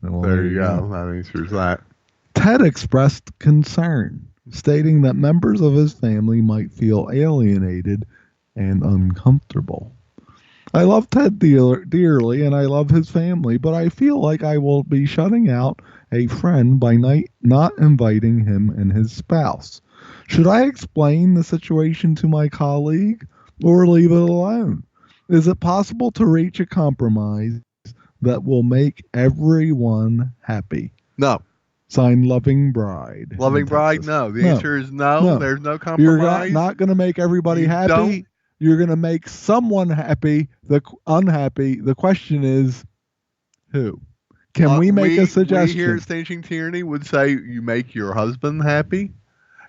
there you go. That answers that. Ted expressed concern, stating that members of his family might feel alienated and uncomfortable. I love Ted dearly, and I love his family, but I feel like I will be shutting out a friend by not inviting him and his spouse. Should I explain the situation to my colleague or leave it alone? Is it possible to reach a compromise that will make everyone happy? No. Signed, Loving Bride. Loving Bride, no. The answer is no. There's no compromise. You're not going to make everybody happy. You're going to make someone happy, unhappy. The question is, who? Can we make a suggestion? We here at Stanching Tyranny would say you make your husband happy,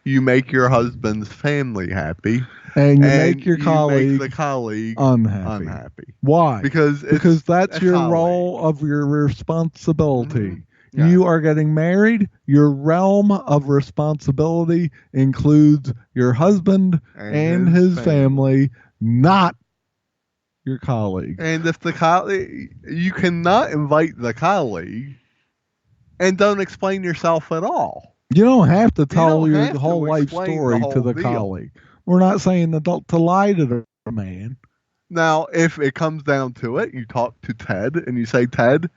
you make your husband's family happy, and you make your colleague, the colleague unhappy. Why? Because that's your role of your responsibility. Mm-hmm. Yeah. You are getting married. Your realm of responsibility includes your husband and his family, not your colleague. And if the colleague, you cannot invite the colleague and don't explain yourself at all. You don't have to tell your whole life story to the colleague. We're not saying to lie to the man. Now, if it comes down to it, you talk to Ted and you say, Ted,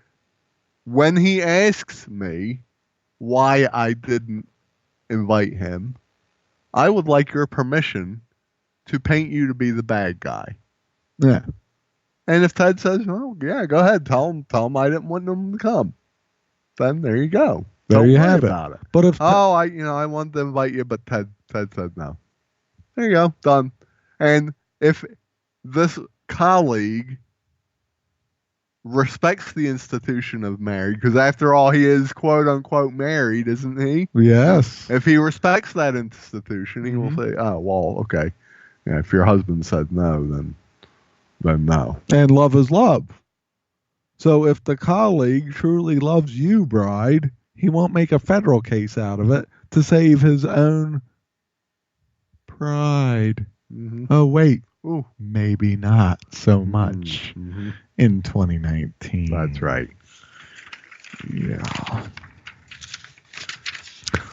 when he asks me why I didn't invite him, I would like your permission to paint you to be the bad guy. Yeah. And if Ted says, well, yeah, go ahead, tell him I didn't want him to come, then there you go. There you have it. But if I wanted to invite you, but Ted said no. There you go, done. And if this colleague respects the institution of marriage, because after all, he is quote unquote married, isn't he? Yes. If he respects that institution, he will say, "Oh, well, okay. Yeah, if your husband said no, then no." And love is love. So if the colleague truly loves you, bride, he won't make a federal case out of it to save his own pride. Mm-hmm. Oh, wait. Ooh. Maybe not so much in 2019. That's right. Yeah.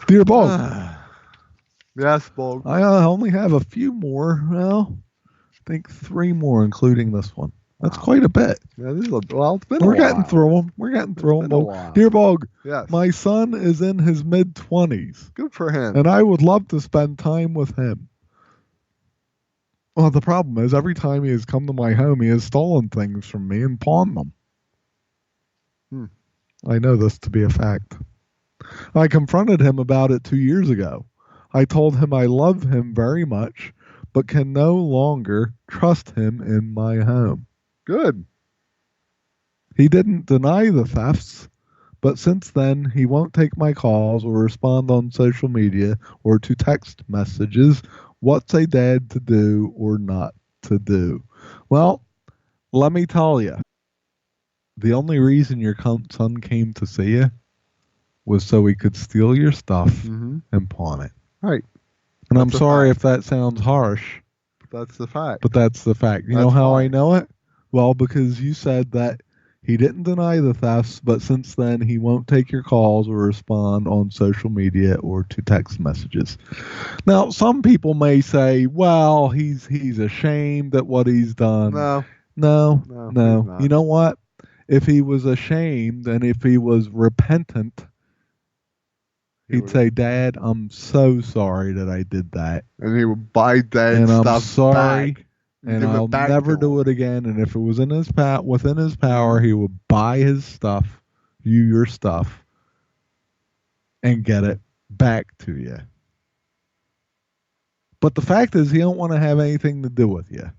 Dear Bog. Yes, Bog. I only have a few more. Well, I think 3 more, including this one. That's quite a bit. Yeah, it's been We're getting through them. Dear Bog, yes. My son is in his mid-20s. Good for him. And I would love to spend time with him. Well, the problem is every time he has come to my home, he has stolen things from me and pawned them. I know this to be a fact. I confronted him about it 2 years ago. I told him I love him very much, but can no longer trust him in my home. Good. He didn't deny the thefts, but since then, he won't take my calls or respond on social media or to text messages. What's a dad to do or not to do? Well, let me tell you. The only reason your son came to see you was so he could steal your stuff and pawn it. Right. And I'm sorry if that sounds harsh. But that's the fact. But that's the fact. You know how I know it? Well, because you said that he didn't deny the thefts, but since then he won't take your calls or respond on social media or to text messages. Now, some people may say, well, he's ashamed at what he's done. No. You know what? If he was ashamed and if he was repentant, he'd say, Dad, I'm so sorry that I did that. And he would buy Dad's stuff I'm sorry. Back. And I'll never do it again. And if it was within his power, he would buy his stuff, your stuff, and get it back to you. But the fact is, he don't want to have anything to do with you.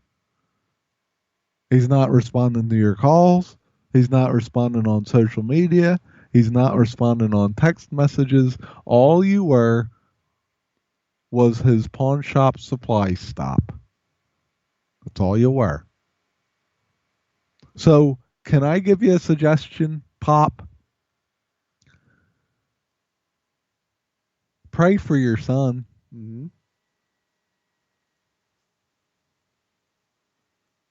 He's not responding to your calls. He's not responding on social media. He's not responding on text messages. All you were was his pawn shop supply stop. That's all you were. So, can I give you a suggestion, Pop? Pray for your son. Mm-hmm.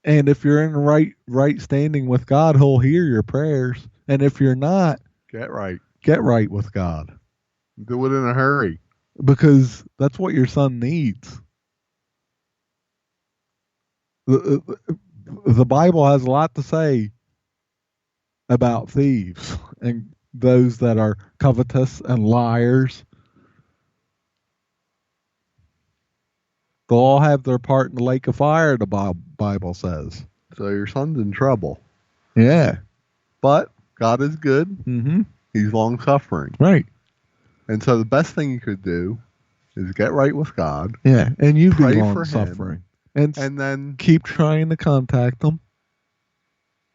And if you're in the right standing with God, he'll hear your prayers. And if you're not, get right with God. Do it in a hurry. Because that's what your son needs. The Bible has a lot to say about thieves and those that are covetous and liars. They'll all have their part in the lake of fire, the Bible says. So your son's in trouble. Yeah. But God is good. Mm-hmm. He's long-suffering. Right. And so the best thing you could do is get right with God. Yeah, and you pray be for long-suffering. And then keep trying to contact him.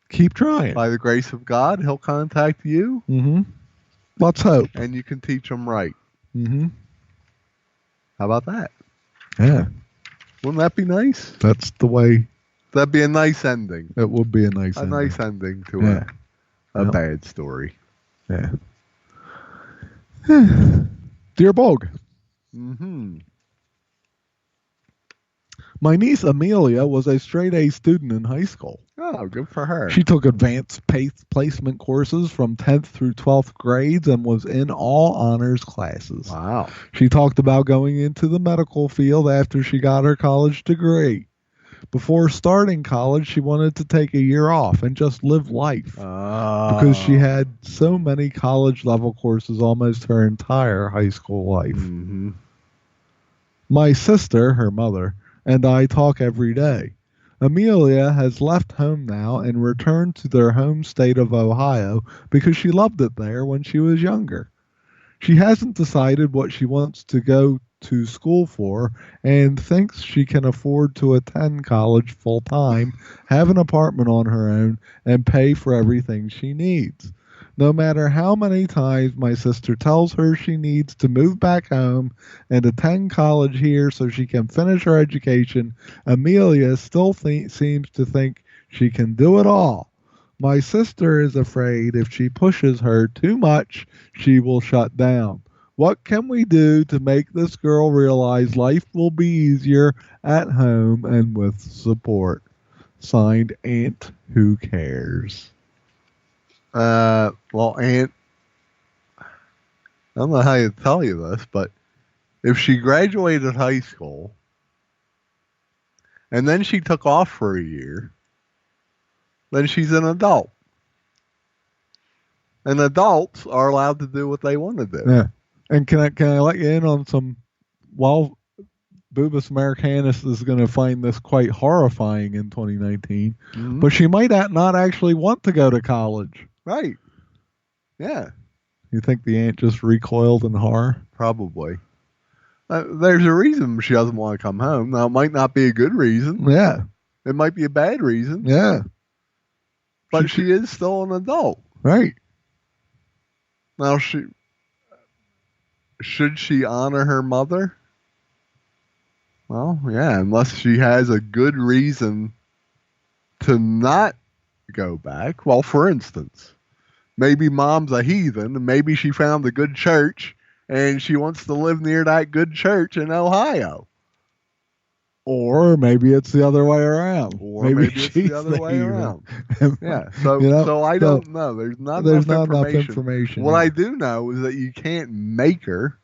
Keep trying. By the grace of God, he'll contact you. Mm-hmm. Let's hope. And you can teach him right. Mm-hmm. How about that? Yeah. Wouldn't that be nice? That's the way. That'd be a nice ending. It would be a nice ending. Nice ending to a bad story. Yeah. Dear Bog. Mm-hmm. My niece Amelia was a straight A student in high school. Oh, good for her. She took advanced placement courses from 10th through 12th grades and was in all honors classes. Wow. She talked about going into the medical field after she got her college degree. Before starting college, she wanted to take a year off and just live life. Because she had so many college level courses almost her entire high school life. Mm-hmm. My sister, her mother, and I talk every day. Amelia has left home now and returned to their home state of Ohio because she loved it there when she was younger. She hasn't decided what she wants to go to school for and thinks she can afford to attend college full time, have an apartment on her own, and pay for everything she needs. No matter how many times my sister tells her she needs to move back home and attend college here so she can finish her education, Amelia still seems to think she can do it all. My sister is afraid if she pushes her too much, she will shut down. What can we do to make this girl realize life will be easier at home and with support? Signed, Aunt Who Cares? Well, Aunt, I don't know how to tell you this, but if she graduated high school and then she took off for a year, then she's an adult. And adults are allowed to do what they want to do. Yeah. And can I let you in on some, while Bubis Americanus is going to find this quite horrifying in 2019, but she might not actually want to go to college. Right. Yeah. You think the aunt just recoiled in horror? Probably. There's a reason she doesn't want to come home. Now, it might not be a good reason. Yeah. It might be a bad reason. Yeah. But she is still an adult. Right. Now, should she honor her mother? Well, yeah, unless she has a good reason to not go back. Well, for instance, maybe mom's a heathen and maybe she found a good church and she wants to live near that good church in Ohio. Or maybe it's the other way around. Or maybe it's the other way around. Yeah. So, so I don't know. There's not enough information. What I do know is that you can't make her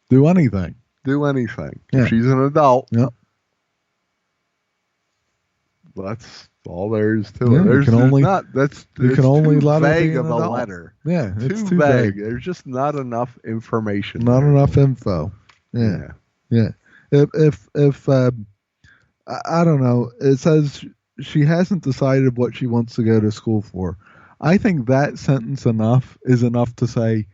do anything. Yeah. If she's an adult. Yep. That's all there is to it. There's only let vague her of a letter. Yeah, it's too vague. There's just not enough information. Not enough info. Yeah. If I don't know, it says she hasn't decided what she wants to go to school for. I think that sentence is enough to say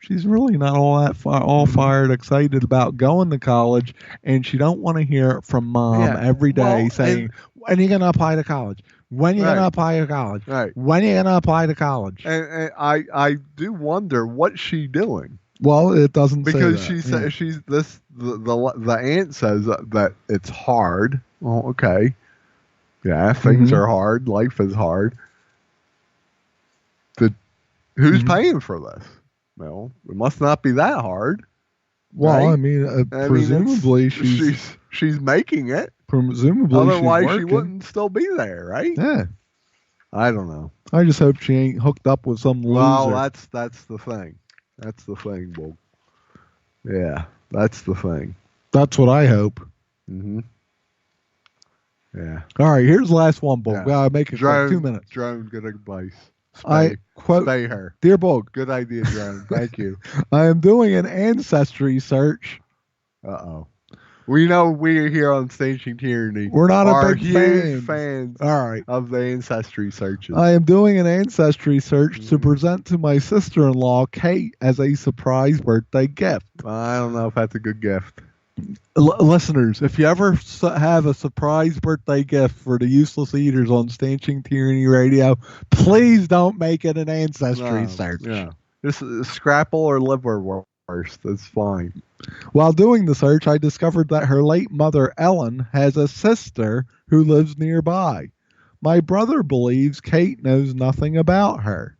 she's really not all fired excited about going to college, and she don't want to hear it from mom every day saying, when are you going to apply to college? When are you going to apply to college? Right. When are you going to apply to college? And I do wonder what's she doing. Well, it doesn't because say that. she said she's this. The aunt says that it's hard. Well, okay, yeah, things are hard. Life is hard. Who's paying for this? Well, it must not be that hard. Well, right? Presumably she's making it. Presumably, otherwise she's she wouldn't still be there, right? Yeah. I don't know. I just hope she ain't hooked up with some loser. Well, that's the thing. That's the thing, Bull. Yeah, that's the thing. That's what I hope. Mm-hmm. Yeah. All right, here's the last one, Bull. Yeah. Gotta make it quick. 2 minutes. Drone, good advice. I quote, spay her. Dear Bug, good idea, Drone. Thank you. I am doing an ancestry search. Uh-oh. We know we're here on Stanching Tyranny. We're not a big huge fans All right. of the ancestry searches. I am doing an ancestry search to present to my sister-in-law, Kate, as a surprise birthday gift. I don't know if that's a good gift. Listeners, if you ever have a surprise birthday gift for the useless eaters on Stanching Tyranny Radio, please don't make it an ancestry search. Yeah. This is Scrapple or liverwurst. That's fine. While doing the search, I discovered that her late mother, Ellen, has a sister who lives nearby. My brother believes Kate knows nothing about her.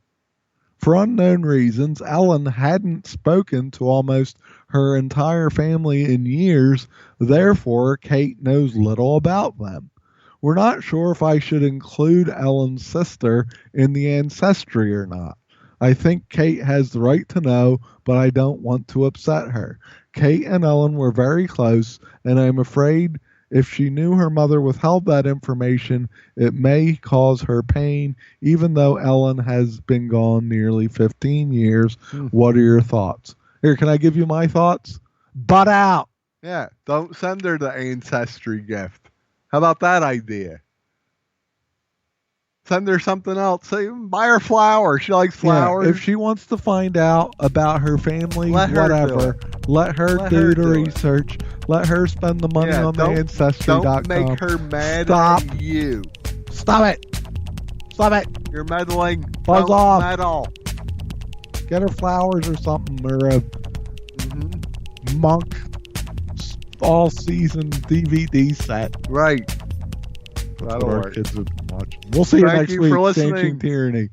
For unknown reasons, Ellen hadn't spoken to almost her entire family in years, therefore Kate knows little about them. We're not sure if I should include Ellen's sister in the ancestry or not. I think Kate has the right to know, but I don't want to upset her. Kate and Ellen were very close, and I'm afraid if she knew her mother withheld that information, it may cause her pain, even though Ellen has been gone nearly 15 years. What are your thoughts? Here, can I give you my thoughts? Butt out! Yeah, don't send her the ancestry gift. How about that idea? Send her something else. Say, buy her flowers. She likes flowers. Yeah, if she wants to find out about her family, let her do the research. Let her spend the money on the Ancestry.com. Don't make her mad at you. Stop it. Stop it. You're meddling. Buzz off. Meddle. Get her flowers or something, or a Monk all-season DVD set. Right. That's what our kids would watch. We'll see you next week. For listening. Stanching Tyranny.